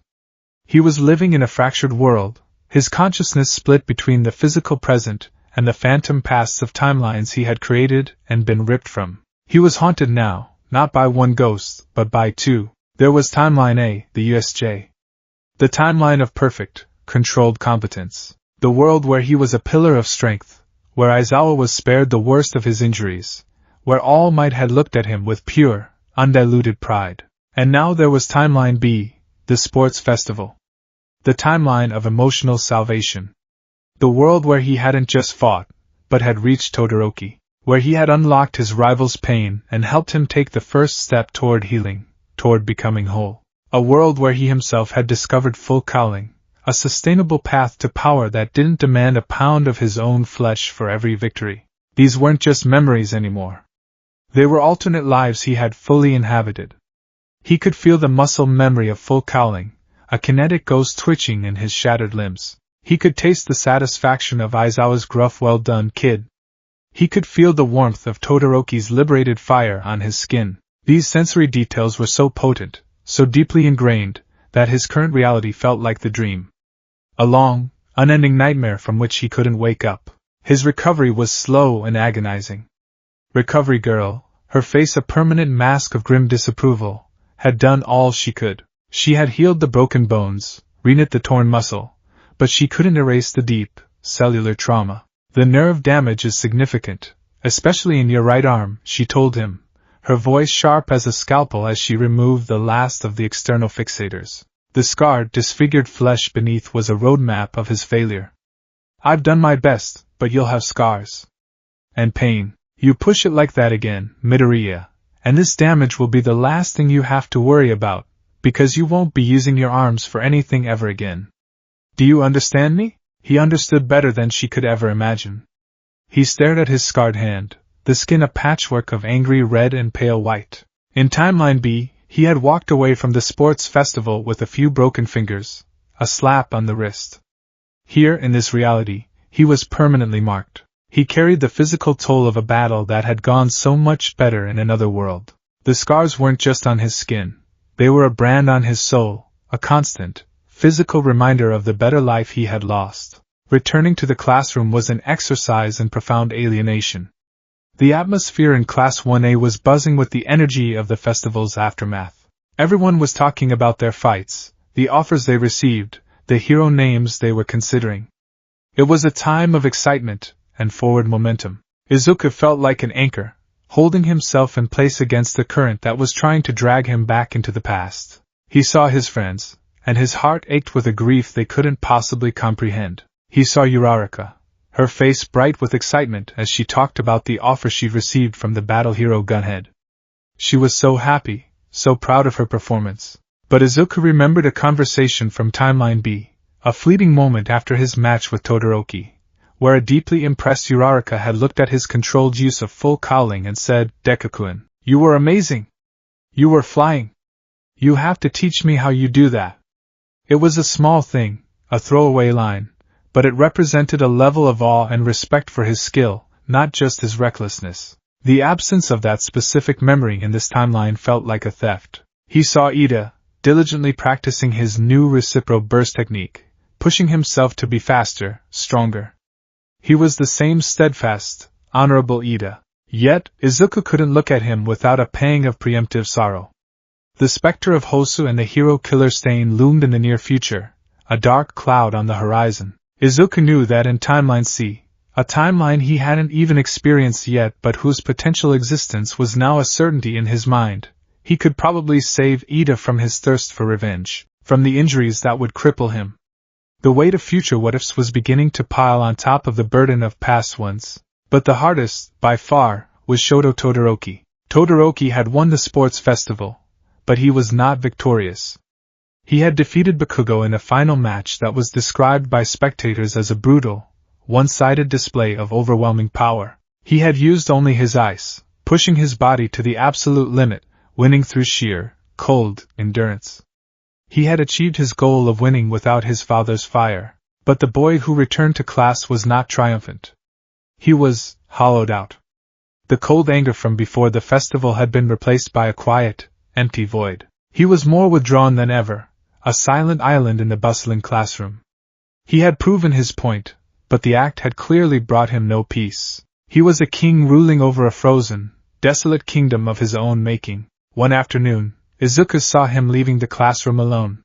He was living in a fractured world, his consciousness split between the physical present and the phantom pasts of timelines he had created and been ripped from. He was haunted now, not by one ghost, but by two. There was Timeline A, the USJ. The timeline of perfect, controlled competence. The world where he was a pillar of strength, where Aizawa was spared the worst of his injuries, where All Might had looked at him with pure, undiluted pride. And now there was Timeline B, the sports festival. The timeline of emotional salvation. The world where he hadn't just fought, but had reached Todoroki, where he had unlocked his rival's pain and helped him take the first step toward healing, toward becoming whole. A world where he himself had discovered full cowling, a sustainable path to power that didn't demand a pound of his own flesh for every victory. These weren't just memories anymore. They were alternate lives he had fully inhabited. He could feel the muscle memory of full cowling, a kinetic ghost twitching in his shattered limbs. He could taste the satisfaction of Aizawa's gruff "well done, kid." He could feel the warmth of Todoroki's liberated fire on his skin. These sensory details were so potent, so deeply ingrained, that his current reality felt like the dream. A long, unending nightmare from which he couldn't wake up. His recovery was slow and agonizing. Recovery girl, her face a permanent mask of grim disapproval, had done all she could. She had healed the broken bones, reknit the torn muscle, but she couldn't erase the deep, cellular trauma. The nerve damage is significant, especially in your right arm, she told him, her voice sharp as a scalpel as she removed the last of the external fixators. The scarred, disfigured flesh beneath was a roadmap of his failure. I've done my best, but you'll have scars. And pain. You push it like that again, Midoriya, and this damage will be the last thing you have to worry about, because you won't be using your arms for anything ever again. Do you understand me? He understood better than she could ever imagine. He stared at his scarred hand, the skin a patchwork of angry red and pale white. In Timeline B, he had walked away from the sports festival with a few broken fingers, a slap on the wrist. Here, in this reality, he was permanently marked. He carried the physical toll of a battle that had gone so much better in another world. The scars weren't just on his skin, they were a brand on his soul, a constant, physical reminder of the better life he had lost. Returning to the classroom was an exercise in profound alienation. The atmosphere in Class 1A was buzzing with the energy of the festival's aftermath. Everyone was talking about their fights, the offers they received, the hero names they were considering. It was a time of excitement and forward momentum. Izuku felt like an anchor, holding himself in place against the current that was trying to drag him back into the past. He saw his friends, and his heart ached with a grief they couldn't possibly comprehend. He saw Uraraka, her face bright with excitement as she talked about the offer she'd received from the battle hero Gunhead. She was so happy, so proud of her performance. But Izuku remembered a conversation from Timeline B, a fleeting moment after his match with Todoroki, where a deeply impressed Uraraka had looked at his controlled use of full cowling and said, "Deku-kun, you were amazing! You were flying! You have to teach me how you do that." It was a small thing, a throwaway line, but it represented a level of awe and respect for his skill, not just his recklessness. The absence of that specific memory in this timeline felt like a theft. He saw Ida, diligently practicing his new recipro burst technique, pushing himself to be faster, stronger. He was the same steadfast, honorable Ida. Yet, Izuku couldn't look at him without a pang of preemptive sorrow. The specter of Hosu and the hero killer Stain loomed in the near future, a dark cloud on the horizon. Izuku knew that in Timeline C, a timeline he hadn't even experienced yet but whose potential existence was now a certainty in his mind, he could probably save Ida from his thirst for revenge, from the injuries that would cripple him. The weight of future what-ifs was beginning to pile on top of the burden of past ones, but the hardest, by far, was Shoto Todoroki. Todoroki had won the sports festival, but he was not victorious. He had defeated Bakugo in a final match that was described by spectators as a brutal, one-sided display of overwhelming power. He had used only his ice, pushing his body to the absolute limit, winning through sheer, cold endurance. He had achieved his goal of winning without his father's fire, but the boy who returned to class was not triumphant. He was hollowed out. The cold anger from before the festival had been replaced by a quiet, empty void. He was more withdrawn than ever, a silent island in the bustling classroom. He had proven his point, but the act had clearly brought him no peace. He was a king ruling over a frozen, desolate kingdom of his own making. One afternoon, Izuku saw him leaving the classroom alone.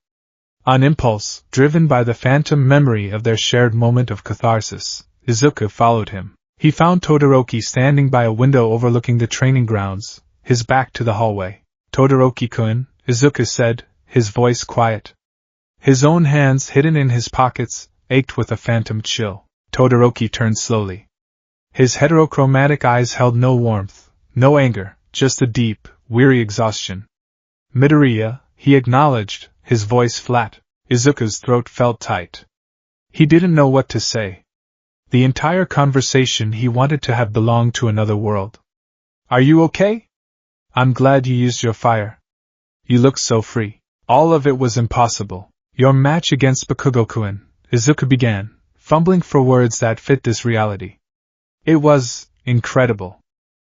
On impulse, driven by the phantom memory of their shared moment of catharsis, Izuku followed him. He found Todoroki standing by a window overlooking the training grounds, his back to the hallway. "Todoroki-kun," Izuku said, his voice quiet. His own hands hidden in his pockets ached with a phantom chill. Todoroki turned slowly. His heterochromatic eyes held no warmth, no anger, just a deep, weary exhaustion. "Midoriya," he acknowledged, his voice flat. Izuku's throat felt tight. He didn't know what to say. The entire conversation he wanted to have belonged to another world. "Are you okay? I'm glad you used your fire. You looked so free." All of it was impossible. Your match against Bakugo-kun, Izuku began, fumbling for words that fit this reality. It was incredible.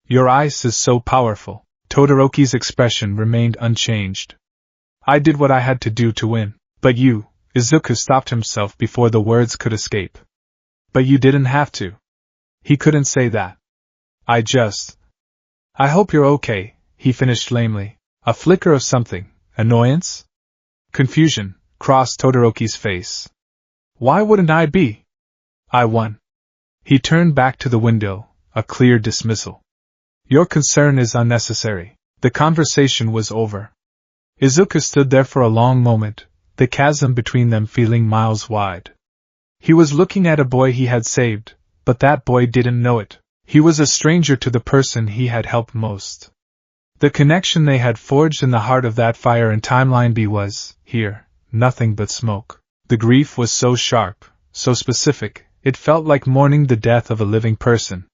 Your ice is so powerful. Todoroki's expression remained unchanged. I did what I had to do to win. But you, Izuku stopped himself before the words could escape. But you didn't have to. He couldn't say that. I hope you're okay, he finished lamely. A flicker of something, annoyance? Confusion, crossed Todoroki's face. Why wouldn't I be? I won. He turned back to the window, a clear dismissal. Your concern is unnecessary. The conversation was over. Izuku stood there for a long moment, the chasm between them feeling miles wide. He was looking at a boy he had saved, but that boy didn't know it. He was a stranger to the person he had helped most. The connection they had forged in the heart of that fire in Timeline B was, here, nothing but smoke. The grief was so sharp, so specific, it felt like mourning the death of a living person.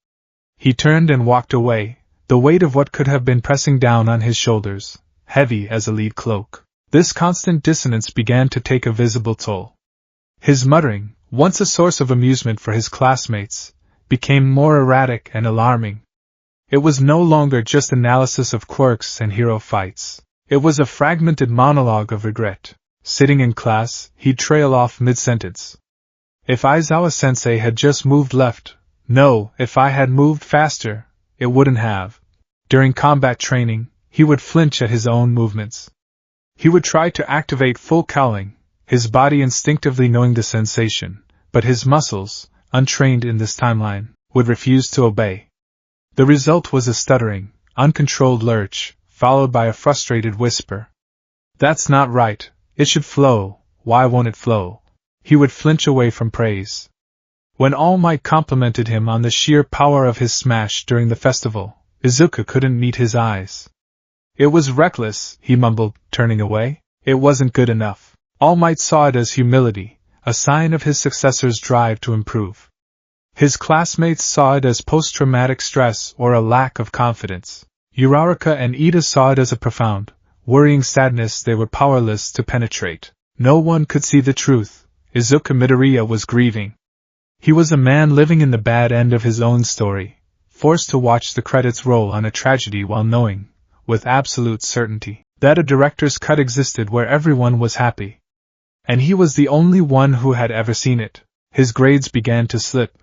He turned and walked away, the weight of what could have been pressing down on his shoulders, heavy as a lead cloak. This constant dissonance began to take a visible toll. His muttering, once a source of amusement for his classmates, became more erratic and alarming. It was no longer just analysis of quirks and hero fights. It was a fragmented monologue of regret. Sitting in class, he'd trail off mid-sentence. If Aizawa-sensei had just moved left, no, if I had moved faster, it wouldn't have. During combat training, he would flinch at his own movements. He would try to activate full cowling, his body instinctively knowing the sensation, but his muscles, untrained in this timeline, would refuse to obey. The result was a stuttering, uncontrolled lurch, followed by a frustrated whisper. That's not right, it should flow, why won't it flow? He would flinch away from praise. When All Might complimented him on the sheer power of his smash during the festival, Izuku couldn't meet his eyes. It was reckless, he mumbled, turning away. It wasn't good enough. All Might saw it as humility, a sign of his successor's drive to improve. His classmates saw it as post-traumatic stress or a lack of confidence. Uraraka and Ida saw it as a profound, worrying sadness they were powerless to penetrate. No one could see the truth. Izuku Midoriya was grieving. He was a man living in the bad end of his own story, forced to watch the credits roll on a tragedy while knowing, with absolute certainty, that a director's cut existed where everyone was happy. And he was the only one who had ever seen it. His grades began to slip.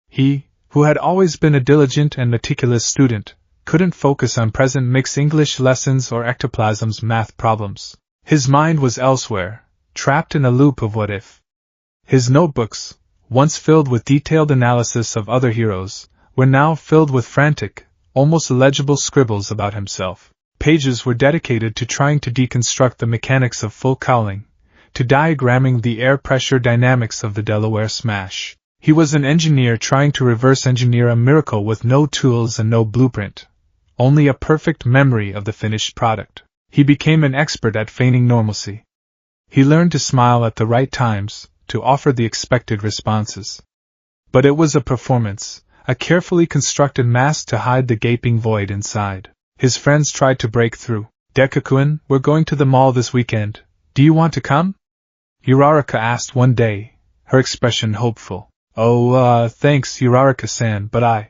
He, who had always been a diligent and meticulous student, couldn't focus on present mixed English lessons or ectoplasm's math problems. His mind was elsewhere, trapped in a loop of what if. His notebooks, once filled with detailed analysis of other heroes, were now filled with frantic, almost illegible scribbles about himself. Pages were dedicated to trying to deconstruct the mechanics of full cowling, to diagramming the air pressure dynamics of the Delaware Smash. He was an engineer trying to reverse engineer a miracle with no tools and no blueprint, only a perfect memory of the finished product. He became an expert at feigning normalcy. He learned to smile at the right times, to offer the expected responses. But it was a performance, a carefully constructed mask to hide the gaping void inside. His friends tried to break through. Deku-kun, we're going to the mall this weekend. Do you want to come? Uraraka asked one day, her expression hopeful. Oh, thanks, Uraraka-san, but I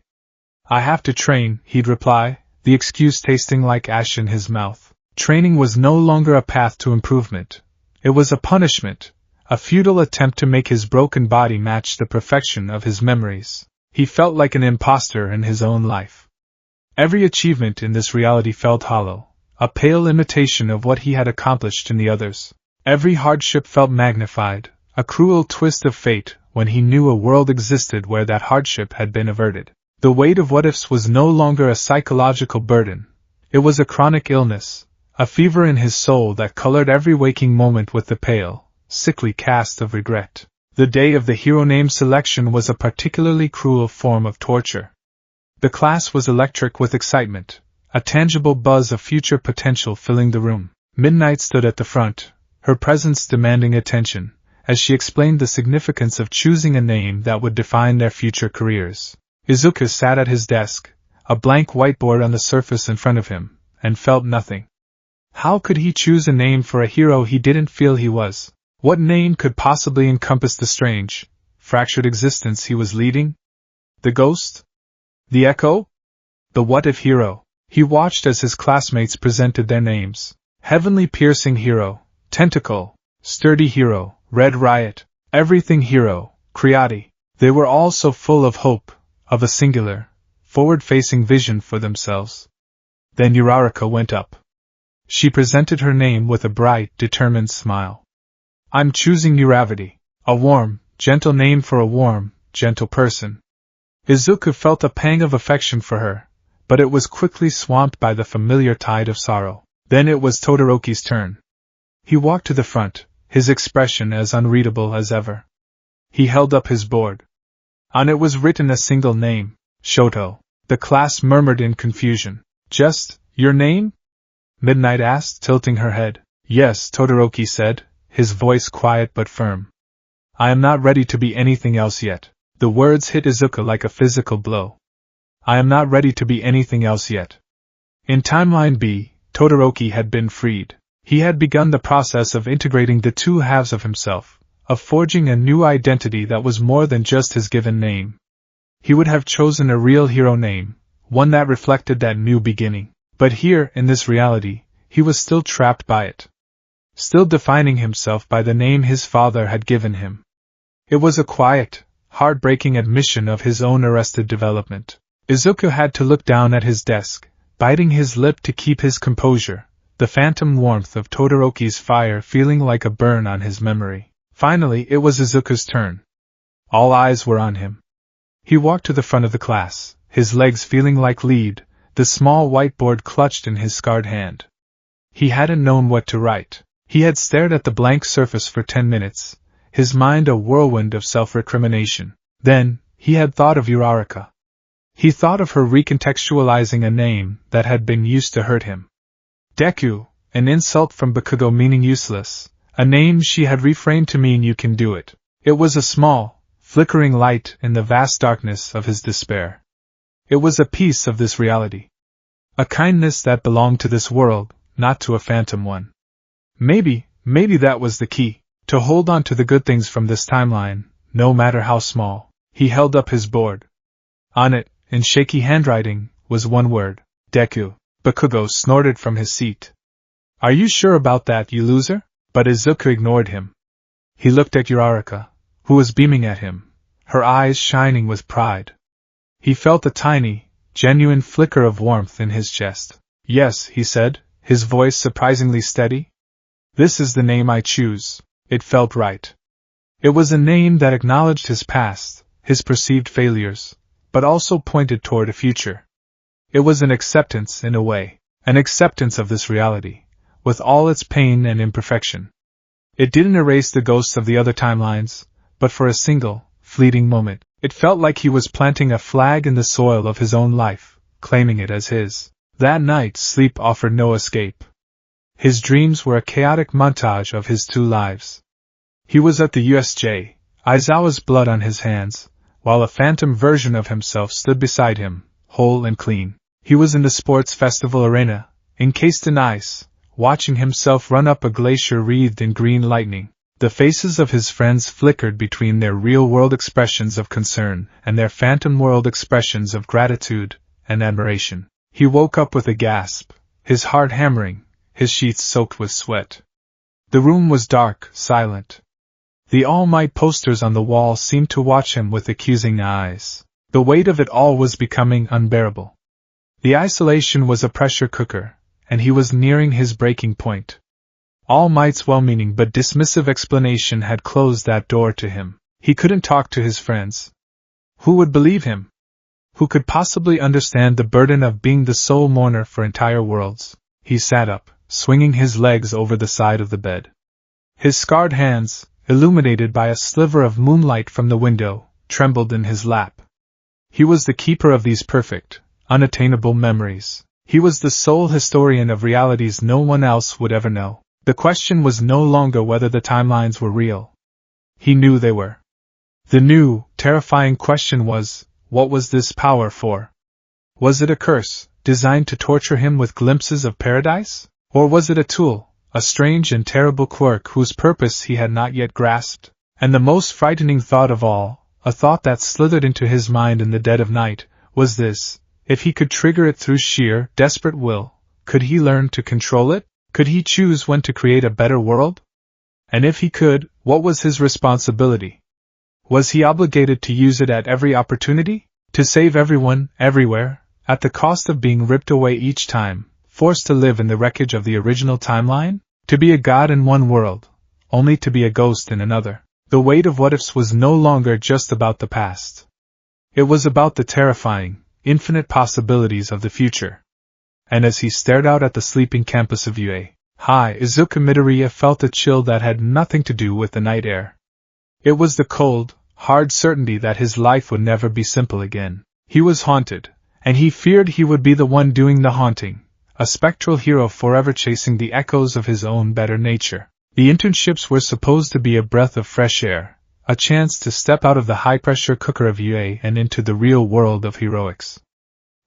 have to train, he'd reply, the excuse tasting like ash in his mouth. Training was no longer a path to improvement. It was a punishment, a futile attempt to make his broken body match the perfection of his memories. He felt like an imposter in his own life. Every achievement in this reality felt hollow, a pale imitation of what he had accomplished in the others. Every hardship felt magnified, a cruel twist of fate when he knew a world existed where that hardship had been averted. The weight of what-ifs was no longer a psychological burden. It was a chronic illness, a fever in his soul that colored every waking moment with the pale, sickly cast of regret. The day of the hero name selection was a particularly cruel form of torture. The class was electric with excitement, a tangible buzz of future potential filling the room. Midnight stood at the front, her presence demanding attention, as she explained the significance of choosing a name that would define their future careers. Izuku sat at his desk, a blank whiteboard on the surface in front of him, and felt nothing. How could he choose a name for a hero he didn't feel he was? What name could possibly encompass the strange, fractured existence he was leading? The ghost? The echo? The what-if hero? He watched as his classmates presented their names. Heavenly Piercing Hero, Tentacle, Sturdy Hero, Red Riot, Everything Hero, Creati. They were all so full of hope, of a singular, forward-facing vision for themselves. Then Uraraka went up. She presented her name with a bright, determined smile. I'm choosing Uravity, a warm, gentle name for a warm, gentle person. Izuku felt a pang of affection for her, but it was quickly swamped by the familiar tide of sorrow. Then it was Todoroki's turn. He walked to the front, his expression as unreadable as ever. He held up his board. On it was written a single name, Shoto. The class murmured in confusion. Just, your name? Midnight asked, tilting her head. Yes, Todoroki said, his voice quiet but firm. I am not ready to be anything else yet. The words hit Izuku like a physical blow. I am not ready to be anything else yet. In Timeline B, Todoroki had been freed. He had begun the process of integrating the two halves of himself, of forging a new identity that was more than just his given name. He would have chosen a real hero name, one that reflected that new beginning. But here, in this reality, he was still trapped by it. Still defining himself by the name his father had given him. It was a quiet, heartbreaking admission of his own arrested development. Izuku had to look down at his desk, biting his lip to keep his composure, the phantom warmth of Todoroki's fire feeling like a burn on his memory. Finally, it was Izuku's turn. All eyes were on him. He walked to the front of the class, his legs feeling like lead, the small whiteboard clutched in his scarred hand. He hadn't known what to write. He had stared at the blank surface for 10 minutes, his mind a whirlwind of self-recrimination. Then, he had thought of Uraraka. He thought of her recontextualizing a name that had been used to hurt him. Deku, an insult from Bakugo meaning useless, a name she had reframed to mean you can do it. It was a small, flickering light in the vast darkness of his despair. It was a piece of this reality. A kindness that belonged to this world, not to a phantom one. Maybe that was the key, to hold on to the good things from this timeline, no matter how small. He held up his board. On it, in shaky handwriting, was one word, Deku. Bakugo snorted from his seat. Are you sure about that, you loser? But Izuku ignored him. He looked at Uraraka, who was beaming at him, her eyes shining with pride. He felt a tiny, genuine flicker of warmth in his chest. Yes, he said, his voice surprisingly steady. This is the name I choose. It felt right. It was a name that acknowledged his past, his perceived failures, but also pointed toward a future. It was an acceptance, in a way, an acceptance of this reality, with all its pain and imperfection. It didn't erase the ghosts of the other timelines, but for a single, fleeting moment, it felt like he was planting a flag in the soil of his own life, claiming it as his. That night, sleep offered no escape. His dreams were a chaotic montage of his two lives. He was at the USJ, Aizawa's blood on his hands, while a phantom version of himself stood beside him, whole and clean. He was in the sports festival arena, encased in ice, watching himself run up a glacier wreathed in green lightning. The faces of his friends flickered between their real-world expressions of concern and their phantom-world expressions of gratitude and admiration. He woke up with a gasp, his heart hammering, his sheets soaked with sweat. The room was dark, silent. The All Might posters on the wall seemed to watch him with accusing eyes. The weight of it all was becoming unbearable. The isolation was a pressure cooker, and he was nearing his breaking point. All Might's well-meaning but dismissive explanation had closed that door to him. He couldn't talk to his friends. Who would believe him? Who could possibly understand the burden of being the sole mourner for entire worlds? He sat up, swinging his legs over the side of the bed. His scarred hands, illuminated by a sliver of moonlight from the window, trembled in his lap. He was the keeper of these perfect, unattainable memories. He was the sole historian of realities no one else would ever know. The question was no longer whether the timelines were real. He knew they were. The new, terrifying question was, what was this power for? Was it a curse, designed to torture him with glimpses of paradise? Or was it a tool, a strange and terrible quirk whose purpose he had not yet grasped. And the most frightening thought of all, a thought that slithered into his mind in the dead of night, was this: if he could trigger it through sheer, desperate will, could he learn to control it? Could he choose when to create a better world? And if he could, what was his responsibility? Was he obligated to use it at every opportunity? To save everyone, everywhere, at the cost of being ripped away each time, forced to live in the wreckage of the original timeline? To be a god in one world, only to be a ghost in another? The weight of what-ifs was no longer just about the past. It was about the terrifying, infinite possibilities of the future. And as he stared out at the sleeping campus of UA High, Izuku Midoriya felt a chill that had nothing to do with the night air. It was the cold, hard certainty that his life would never be simple again. He was haunted, and he feared he would be the one doing the haunting, a spectral hero forever chasing the echoes of his own better nature. The internships were supposed to be a breath of fresh air, a chance to step out of the high-pressure cooker of UA and into the real world of heroics.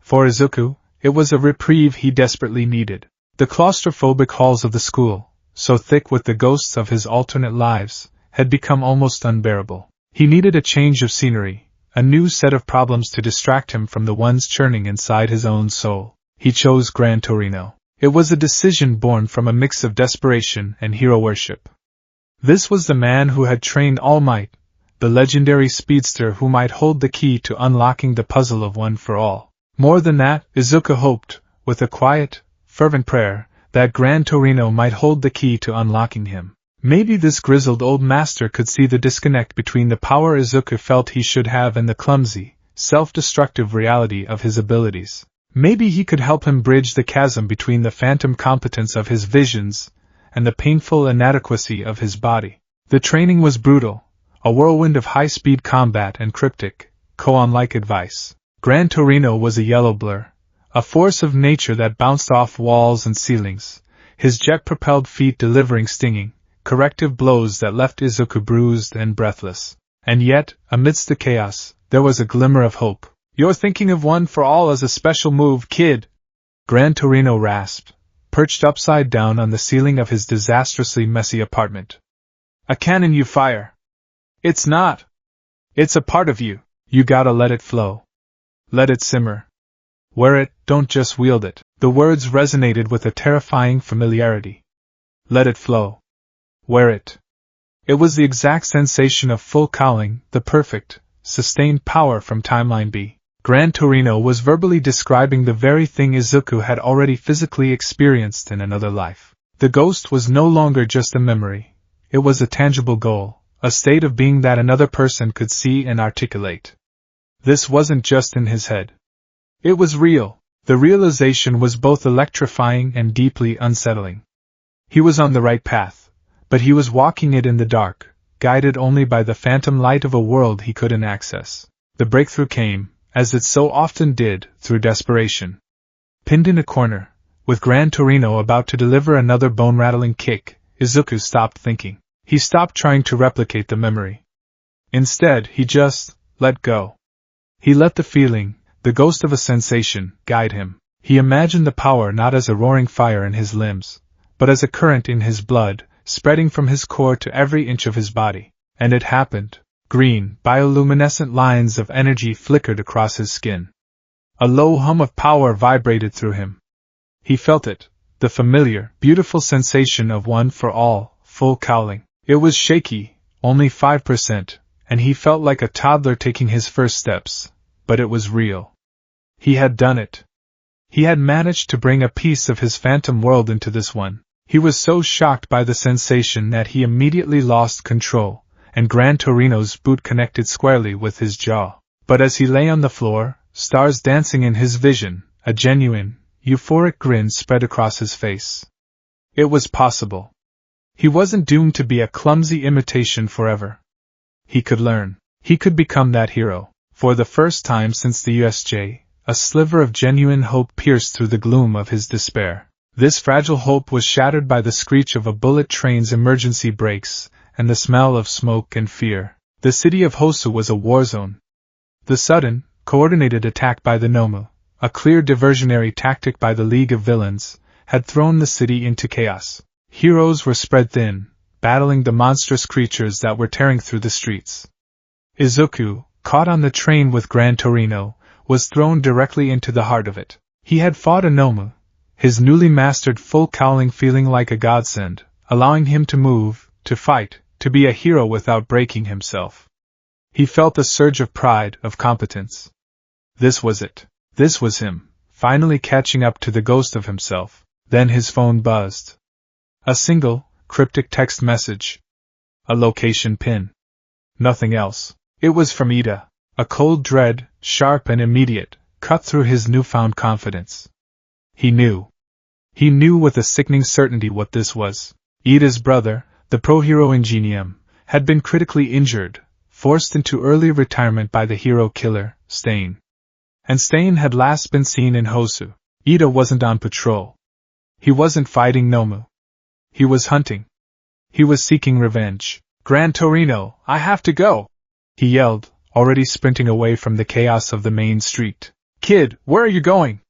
For Izuku, it was a reprieve he desperately needed. The claustrophobic halls of the school, so thick with the ghosts of his alternate lives, had become almost unbearable. He needed a change of scenery, a new set of problems to distract him from the ones churning inside his own soul. He chose Gran Torino. It was a decision born from a mix of desperation and hero worship. This was the man who had trained All Might, the legendary speedster who might hold the key to unlocking the puzzle of One for All. More than that, Izuku hoped, with a quiet, fervent prayer, that Gran Torino might hold the key to unlocking him. Maybe this grizzled old master could see the disconnect between the power Izuku felt he should have and the clumsy, self-destructive reality of his abilities. Maybe he could help him bridge the chasm between the phantom competence of his visions and the painful inadequacy of his body. The training was brutal, a whirlwind of high-speed combat and cryptic, koan-like advice. Gran Torino was a yellow blur, a force of nature that bounced off walls and ceilings, his jet-propelled feet delivering stinging, corrective blows that left Izuku bruised and breathless. And yet, amidst the chaos, there was a glimmer of hope. "You're thinking of One for All as a special move, kid," Gran Torino rasped, perched upside down on the ceiling of his disastrously messy apartment. "A cannon you fire. It's not. It's a part of you. You gotta let it flow. Let it simmer. Wear it, don't just wield it." The words resonated with a terrifying familiarity. Let it flow. Wear it. It was the exact sensation of full cowling, the perfect, sustained power from Timeline B. Gran Torino was verbally describing the very thing Izuku had already physically experienced in another life. The ghost was no longer just a memory. It was a tangible goal, a state of being that another person could see and articulate. This wasn't just in his head. It was real. The realization was both electrifying and deeply unsettling. He was on the right path, but he was walking it in the dark, guided only by the phantom light of a world he couldn't access. The breakthrough came, as it so often did, through desperation. Pinned in a corner, with Gran Torino about to deliver another bone-rattling kick, Izuku stopped thinking. He stopped trying to replicate the memory. Instead, he just let go. He let the feeling, the ghost of a sensation, guide him. He imagined the power not as a roaring fire in his limbs, but as a current in his blood, spreading from his core to every inch of his body. And it happened. Green, bioluminescent lines of energy flickered across his skin. A low hum of power vibrated through him. He felt it, the familiar, beautiful sensation of One for All, full cowling. It was shaky, only 5%, and he felt like a toddler taking his first steps, but it was real. He had done it. He had managed to bring a piece of his phantom world into this one. He was so shocked by the sensation that he immediately lost control, and Gran Torino's boot connected squarely with his jaw. But as he lay on the floor, stars dancing in his vision, a genuine, euphoric grin spread across his face. It was possible. He wasn't doomed to be a clumsy imitation forever. He could learn. He could become that hero. For the first time since the USJ, a sliver of genuine hope pierced through the gloom of his despair. This fragile hope was shattered by the screech of a bullet train's emergency brakes, and the smell of smoke and fear. The city of Hosu was a war zone. The sudden, coordinated attack by the Nomu, a clear diversionary tactic by the League of Villains, had thrown the city into chaos. heroes were spread thin, battling the monstrous creatures that were tearing through the streets. Izuku, caught on the train with Gran Torino, was thrown directly into the heart of it. He had fought a Nomu, his newly mastered full cowling feeling like a godsend, allowing him to move, to fight, to be a hero without breaking himself. He felt a surge of pride, of competence. This was it. This was him, finally catching up to the ghost of himself. Then his phone buzzed. A single, cryptic text message. A location pin. Nothing else. It was from Ida. A cold dread, sharp and immediate, cut through his newfound confidence. He knew. He knew with a sickening certainty what this was. Ida's brother, the pro-hero Ingenium, had been critically injured, forced into early retirement by the hero killer, Stain. And Stain had last been seen in Hosu. Ida wasn't on patrol. He wasn't fighting Nomu. He was hunting. He was seeking revenge. Gran Torino, I have to go! He yelled, already sprinting away from the chaos of the main street. Kid, where are you going?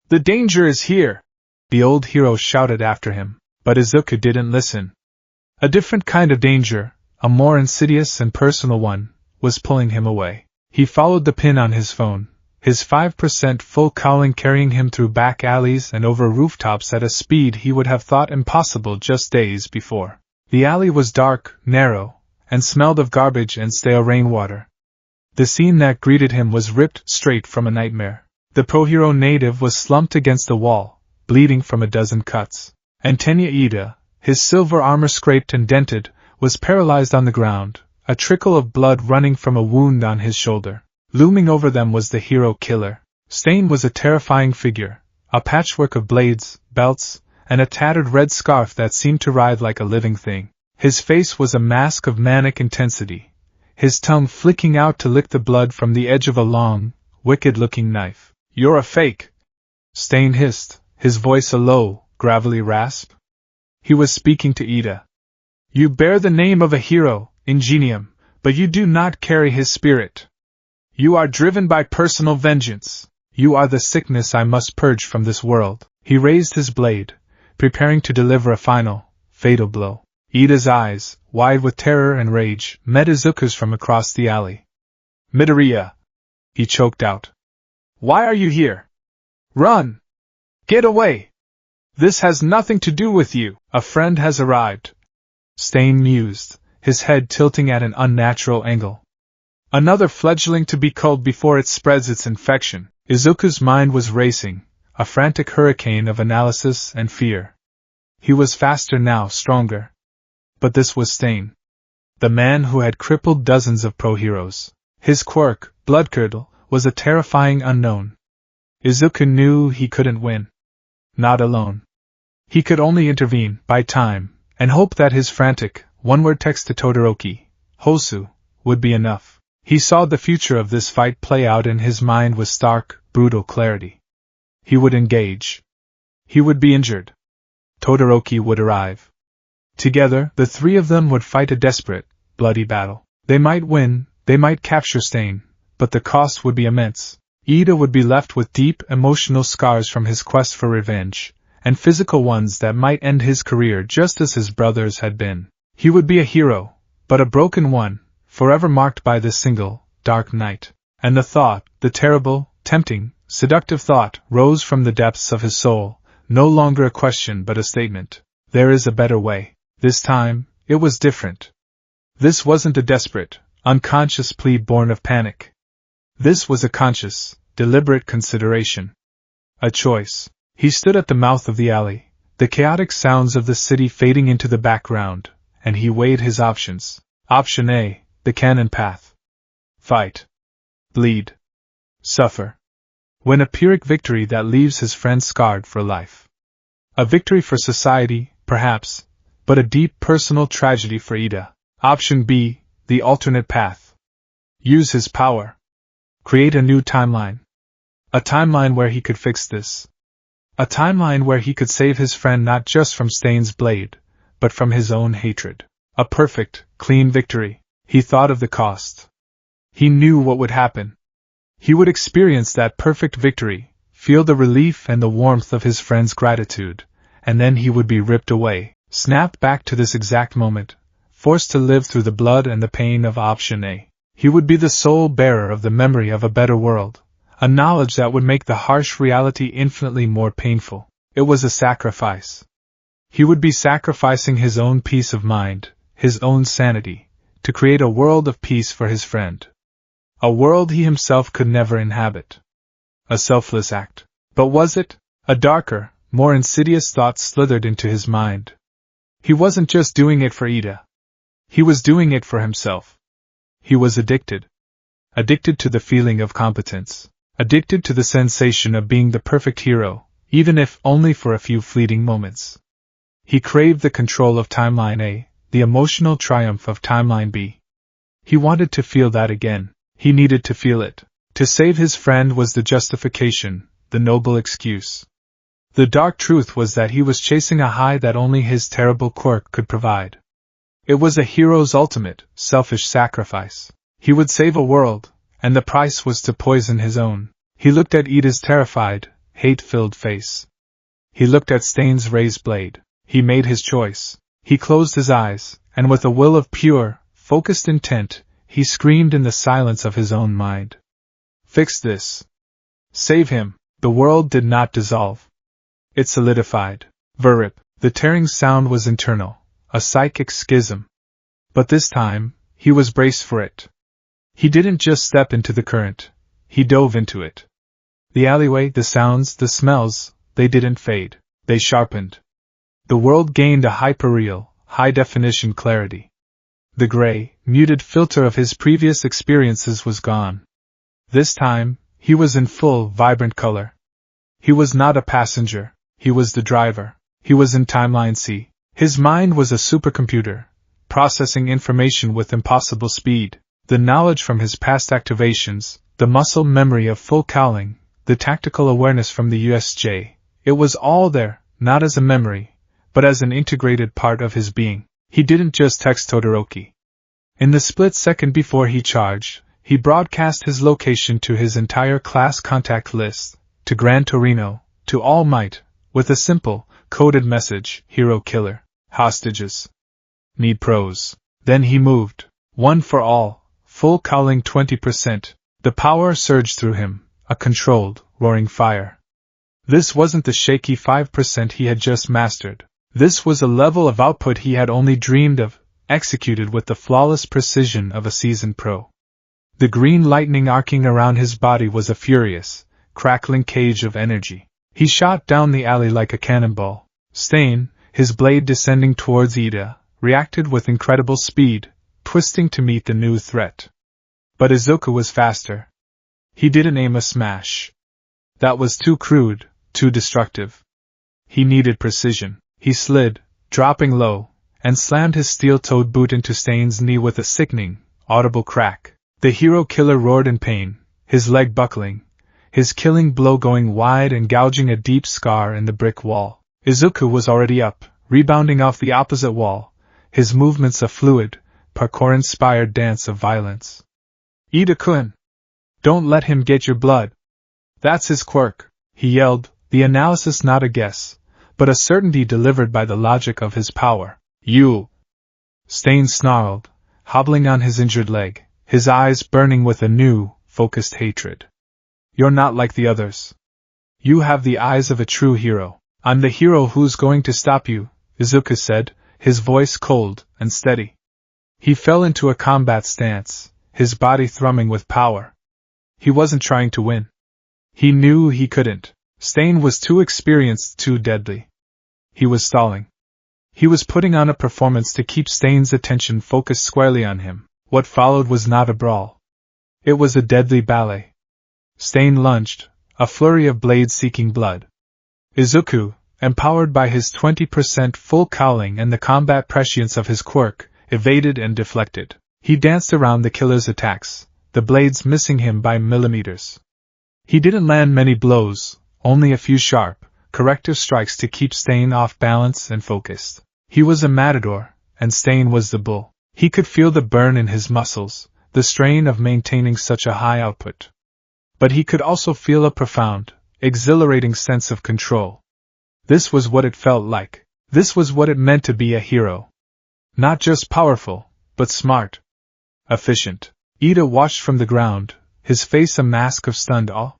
The danger is here! The old hero shouted after him, but Izuku didn't listen. A different kind of danger, a more insidious and personal one, was pulling him away. He followed the pin on his phone, his 5% full cowling carrying him through back alleys and over rooftops at a speed he would have thought impossible just days before. The alley was dark, narrow, and smelled of garbage and stale rainwater. The scene that greeted him was ripped straight from a nightmare. The pro-hero native was slumped against the wall, bleeding from a dozen cuts. And Tenya Ida, his silver armor scraped and dented, was paralyzed on the ground, a trickle of blood running from a wound on his shoulder. Looming over them was the hero killer. Stain was a terrifying figure, a patchwork of blades, belts, and a tattered red scarf that seemed to writhe like a living thing. His face was a mask of manic intensity, his tongue flicking out to lick the blood from the edge of a long, wicked-looking knife. You're a fake! Stain hissed, his voice a low, gravelly rasp. He was speaking to Ida. You bear the name of a hero, Ingenium, but you do not carry his spirit. You are driven by personal vengeance. You are the sickness I must purge from this world. He raised his blade, preparing to deliver a final, fatal blow. Ida's eyes, wide with terror and rage, met Izuku's from across the alley. Midoriya! He choked out. Why are you here? Run! Get away! This has nothing to do with you. A friend has arrived. Stain mused, his head tilting at an unnatural angle. Another fledgling to be culled before it spreads its infection. Izuku's mind was racing, a frantic hurricane of analysis and fear. He was faster now, stronger. But this was Stain. The man who had crippled dozens of pro-heroes. His quirk, Bloodcurdle, was a terrifying unknown. Izuku knew he couldn't win. Not alone. He could only intervene, buy time, and hope that his frantic, one-word text to Todoroki, Hosu, would be enough. He saw the future of this fight play out in his mind with stark, brutal clarity. He would engage. He would be injured. Todoroki would arrive. Together, the three of them would fight a desperate, bloody battle. They might win, they might capture Stain, but the cost would be immense. Ida would be left with deep emotional scars from his quest for revenge, and physical ones that might end his career just as his brother's had been. He would be a hero, but a broken one, forever marked by this single, dark night. And the thought, the terrible, tempting, seductive thought, rose from the depths of his soul, no longer a question but a statement. There is a better way. This time, it was different. This wasn't a desperate, unconscious plea born of panic. This was a conscious, deliberate consideration. A choice. He stood at the mouth of the alley, the chaotic sounds of the city fading into the background, and he weighed his options. Option A, the canon path. Fight. Bleed. Suffer. Win a Pyrrhic victory that leaves his friend scarred for life. A victory for society, perhaps, but a deep personal tragedy for Ida. Option B, the alternate path. Use his power. Create a new timeline. A timeline where he could fix this. A timeline where he could save his friend not just from Stain's blade, but from his own hatred. A perfect, clean victory. He thought of the cost. He knew what would happen. He would experience that perfect victory, feel the relief and the warmth of his friend's gratitude, and then he would be ripped away, snapped back to this exact moment, forced to live through the blood and the pain of Option A. He would be the sole bearer of the memory of a better world, a knowledge that would make the harsh reality infinitely more painful. It was a sacrifice. He would be sacrificing his own peace of mind, his own sanity, to create a world of peace for his friend. A world he himself could never inhabit. A selfless act. But was it? A darker, more insidious thought slithered into his mind. He wasn't just doing it for Ida. He was doing it for himself. He was addicted. Addicted to the feeling of competence. Addicted to the sensation of being the perfect hero, even if only for a few fleeting moments. He craved the control of Timeline A, the emotional triumph of Timeline B. He wanted to feel that again. He needed to feel it. To save his friend was the justification, the noble excuse. The dark truth was that he was chasing a high that only his terrible quirk could provide. It was a hero's ultimate, selfish sacrifice. He would save a world, and the price was to poison his own. He looked at Ida's terrified, hate-filled face. He looked at Stain's raised blade. He made his choice. He closed his eyes, and with a will of pure, focused intent, he screamed in the silence of his own mind. Fix this. Save him. The world did not dissolve. It solidified. Verrip. The tearing sound was internal, a psychic schism. But this time, he was braced for it. He didn't just step into the current, he dove into it. The alleyway, the sounds, the smells, they didn't fade, they sharpened. The world gained a hyperreal, high-definition clarity. The gray, muted filter of his previous experiences was gone. This time, he was in full, vibrant color. He was not a passenger, he was the driver. He was in Timeline C. His mind was a supercomputer, processing information with impossible speed. The knowledge from his past activations, the muscle memory of full cowling, the tactical awareness from the USJ, it was all there, not as a memory, but as an integrated part of his being. He didn't just text Todoroki. In the split second before he charged, he broadcast his location to his entire class contact list, to Gran Torino, to All Might, with a simple, coded message: hero killer, hostages. Need pros. Then he moved. One for all, full cowling 20%. The power surged through him, a controlled, roaring fire. This wasn't the shaky 5% he had just mastered. This was a level of output he had only dreamed of, executed with the flawless precision of a seasoned pro. The green lightning arcing around his body was a furious, crackling cage of energy. He shot down the alley like a cannonball. Stain, his blade descending towards Ida, reacted with incredible speed, twisting to meet the new threat. But Izuku was faster. He didn't aim a smash. That was too crude, too destructive. He needed precision. He slid, dropping low, and slammed his steel-toed boot into Stain's knee with a sickening, audible crack. The hero killer roared in pain, his leg buckling, his killing blow going wide and gouging a deep scar in the brick wall. Izuku was already up, rebounding off the opposite wall, his movements a fluid, parkour-inspired dance of violence. Ida-kun! Don't let him get your blood! That's his quirk, he yelled, the analysis not a guess, but a certainty delivered by the logic of his power. You! Stain snarled, hobbling on his injured leg, his eyes burning with a new, focused hatred. You're not like the others. You have the eyes of a true hero. I'm the hero who's going to stop you, Izuku said, his voice cold and steady. He fell into a combat stance, his body thrumming with power. He wasn't trying to win. He knew he couldn't. Stain was too experienced, too deadly. He was stalling. He was putting on a performance to keep Stain's attention focused squarely on him. What followed was not a brawl. It was a deadly ballet. Stain lunged, a flurry of blades seeking blood. Izuku, empowered by his 20% full cowling and the combat prescience of his quirk, evaded and deflected. He danced around the killer's attacks, the blades missing him by millimeters. He didn't land many blows, only a few sharp, corrective strikes to keep Stain off balance and focused. He was a matador, and Stain was the bull. He could feel the burn in his muscles, the strain of maintaining such a high output. But he could also feel a profound, exhilarating sense of control. This was what it felt like. This was what it meant to be a hero. Not just powerful, but smart. Efficient. Ida watched from the ground, his face a mask of stunned awe.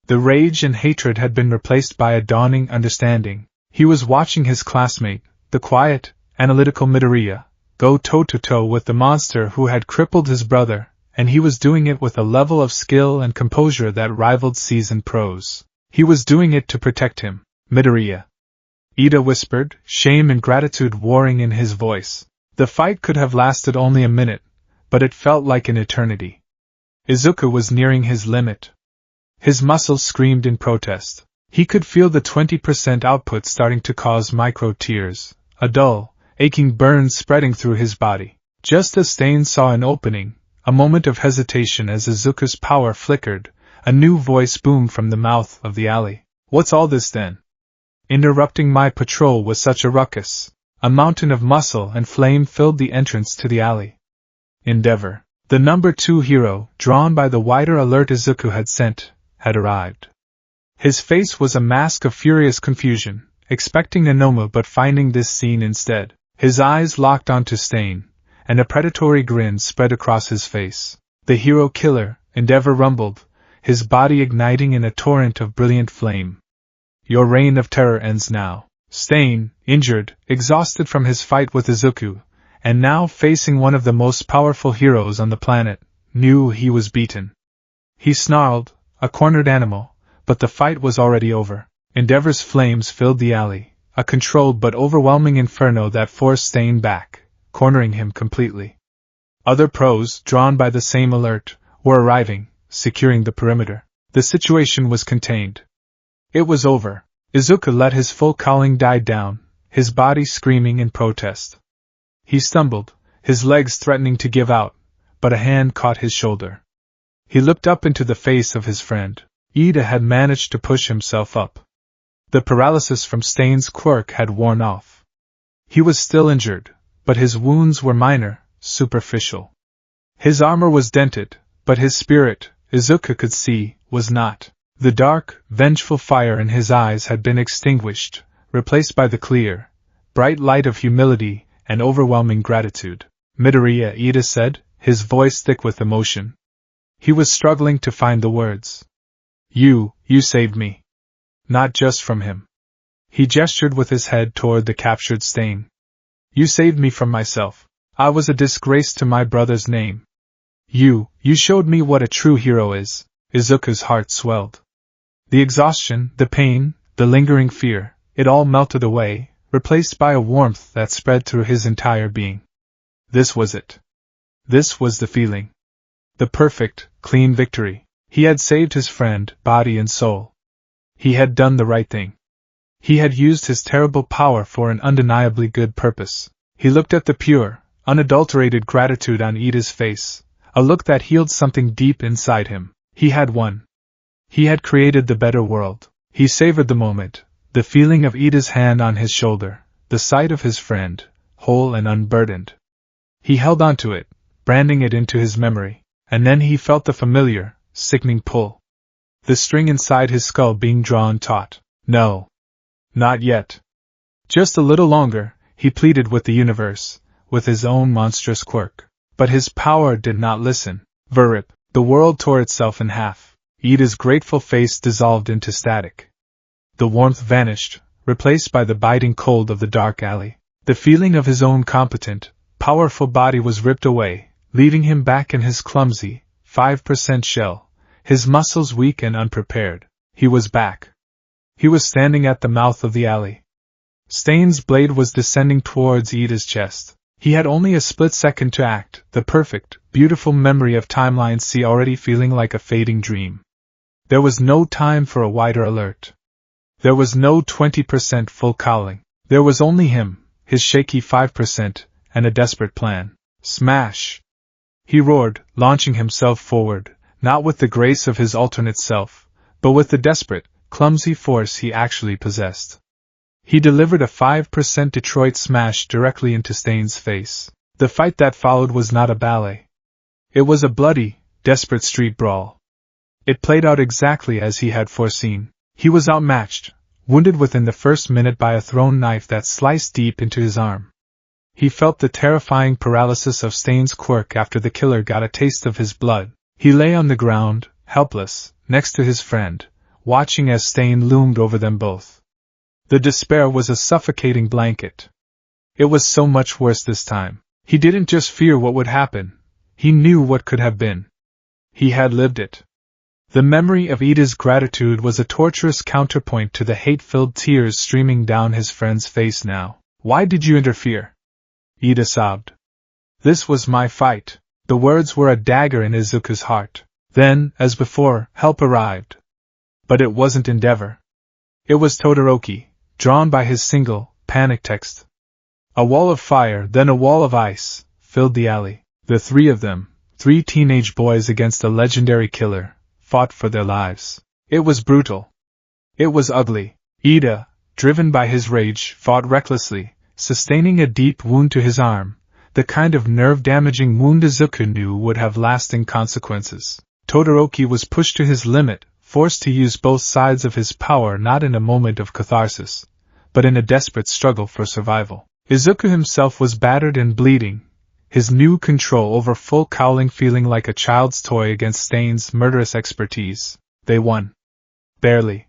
The rage and hatred had been replaced by a dawning understanding. He was watching his classmate, the quiet, analytical Midoriya, go toe-to-toe with the monster who had crippled his brother, and he was doing it with a level of skill and composure that rivaled seasoned pros. He was doing it to protect him. Midoriya. Ida whispered, shame and gratitude warring in his voice. The fight could have lasted only a minute, but it felt like an eternity. Izuku was nearing his limit. His muscles screamed in protest. He could feel the 20% output starting to cause micro-tears, a dull, aching burn spreading through his body. Just as Stain saw an opening, a moment of hesitation as Izuku's power flickered, a new voice boomed from the mouth of the alley. What's all this then? Interrupting my patrol was such a ruckus. A mountain of muscle and flame filled the entrance to the alley. Endeavor. The number 2 hero, drawn by the wider alert Izuku had sent, had arrived. His face was a mask of furious confusion, expecting Nanoma but finding this scene instead. His eyes locked onto Stain, and a predatory grin spread across his face. The hero killer, Endeavor rumbled, his body igniting in a torrent of brilliant flame. Your reign of terror ends now. Stain, injured, exhausted from his fight with Izuku, and now facing one of the most powerful heroes on the planet, knew he was beaten. He snarled, a cornered animal, but the fight was already over. Endeavor's flames filled the alley, a controlled but overwhelming inferno that forced Stain back, cornering him completely. Other pros, drawn by the same alert, were arriving, securing the perimeter. The situation was contained. It was over. Izuku let his full calling die down, his body screaming in protest. He stumbled, his legs threatening to give out, but a hand caught his shoulder. He looked up into the face of his friend. Ida had managed to push himself up. The paralysis from Stain's quirk had worn off. He was still injured, but his wounds were minor, superficial. His armor was dented, but his spirit, Izuku could see, was not. The dark, vengeful fire in his eyes had been extinguished, replaced by the clear, bright light of humility and overwhelming gratitude. Midoriya, Ida said, his voice thick with emotion. He was struggling to find the words. You saved me. Not just from him. He gestured with his head toward the captured Stain. You saved me from myself. I was a disgrace to my brother's name. You showed me what a true hero is. Izuku's heart swelled. The exhaustion, the pain, the lingering fear, it all melted away, replaced by a warmth that spread through his entire being. This was it. This was the feeling. The perfect, clean victory. He had saved his friend, body and soul. He had done the right thing. He had used his terrible power for an undeniably good purpose. He looked at the pure, unadulterated gratitude on Ida's face, a look that healed something deep inside him. He had won. He had created the better world. He savored the moment, the feeling of Ida's hand on his shoulder, the sight of his friend, whole and unburdened. He held on to it, branding it into his memory, and then he felt the familiar, sickening pull. The string inside his skull being drawn taut. No. Not yet. Just a little longer, he pleaded with the universe, with his own monstrous quirk. But his power did not listen. Verrip, the world tore itself in half. Ida's grateful face dissolved into static. The warmth vanished, replaced by the biting cold of the dark alley. The feeling of his own competent, powerful body was ripped away, leaving him back in his clumsy, 5% shell, his muscles weak and unprepared. He was back. He was standing at the mouth of the alley. Stain's blade was descending towards Ida's chest. He had only a split second to act, the perfect, beautiful memory of Timeline C already feeling like a fading dream. There was no time for a wider alert. There was no 20% full calling. There was only him, his shaky 5%, and a desperate plan. Smash! He roared, launching himself forward, not with the grace of his alternate self, but with the desperate, clumsy force he actually possessed. He delivered a 5% Detroit smash directly into Stain's face. The fight that followed was not a ballet. It was a bloody, desperate street brawl. It played out exactly as he had foreseen. He was outmatched, wounded within the first minute by a thrown knife that sliced deep into his arm. He felt the terrifying paralysis of Stain's quirk after the killer got a taste of his blood. He lay on the ground, helpless, next to his friend, watching as Stain loomed over them both. The despair was a suffocating blanket. It was so much worse this time. He didn't just fear what would happen, he knew what could have been. He had lived it. The memory of Ida's gratitude was a torturous counterpoint to the hate-filled tears streaming down his friend's face now. "Why did you interfere?" Ida sobbed. "This was my fight." The words were a dagger in Izuku's heart. Then, as before, help arrived. But it wasn't Endeavor. It was Todoroki, drawn by his single, panic text. A wall of fire, then a wall of ice, filled the alley. The three of them, 3 teenage boys against a legendary killer, fought for their lives. It was brutal. It was ugly. Ida, driven by his rage, fought recklessly, sustaining a deep wound to his arm, the kind of nerve-damaging wound Izuku knew would have lasting consequences. Todoroki was pushed to his limit, forced to use both sides of his power not in a moment of catharsis, but in a desperate struggle for survival. Izuku himself was battered and bleeding, his new control over full cowling feeling like a child's toy against Stain's murderous expertise. They won. Barely.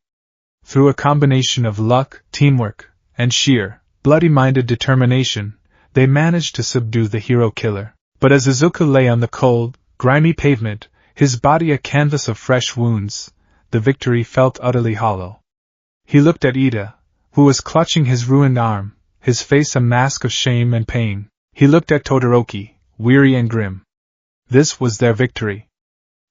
Through a combination of luck, teamwork, and sheer, bloody-minded determination, they managed to subdue the hero killer. But as Izuku lay on the cold, grimy pavement, his body a canvas of fresh wounds, the victory felt utterly hollow. He looked at Ida, who was clutching his ruined arm, his face a mask of shame and pain. He looked at Todoroki, weary and grim. This was their victory.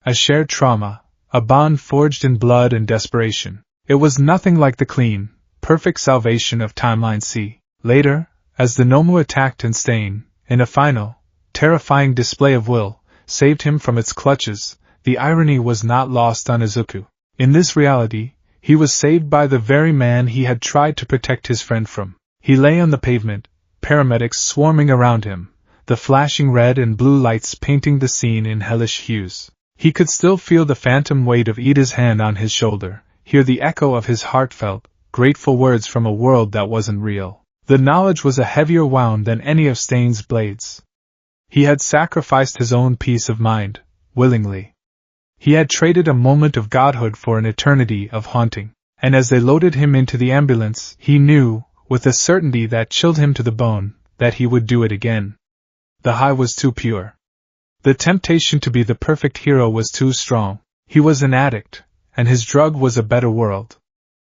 A shared trauma, a bond forged in blood and desperation. It was nothing like the clean, perfect salvation of Timeline C. Later, as the Nomu attacked and Stain, in a final, terrifying display of will, saved him from its clutches, the irony was not lost on Izuku. In this reality, he was saved by the very man he had tried to protect his friend from. He lay on the pavement, paramedics swarming around him, the flashing red and blue lights painting the scene in hellish hues. He could still feel the phantom weight of Ida's hand on his shoulder, hear the echo of his heartfelt, grateful words from a world that wasn't real. The knowledge was a heavier wound than any of Stain's blades. He had sacrificed his own peace of mind, willingly. He had traded a moment of godhood for an eternity of haunting. And as they loaded him into the ambulance, he knew, with a certainty that chilled him to the bone, that he would do it again. The high was too pure. The temptation to be the perfect hero was too strong. He was an addict, and his drug was a better world.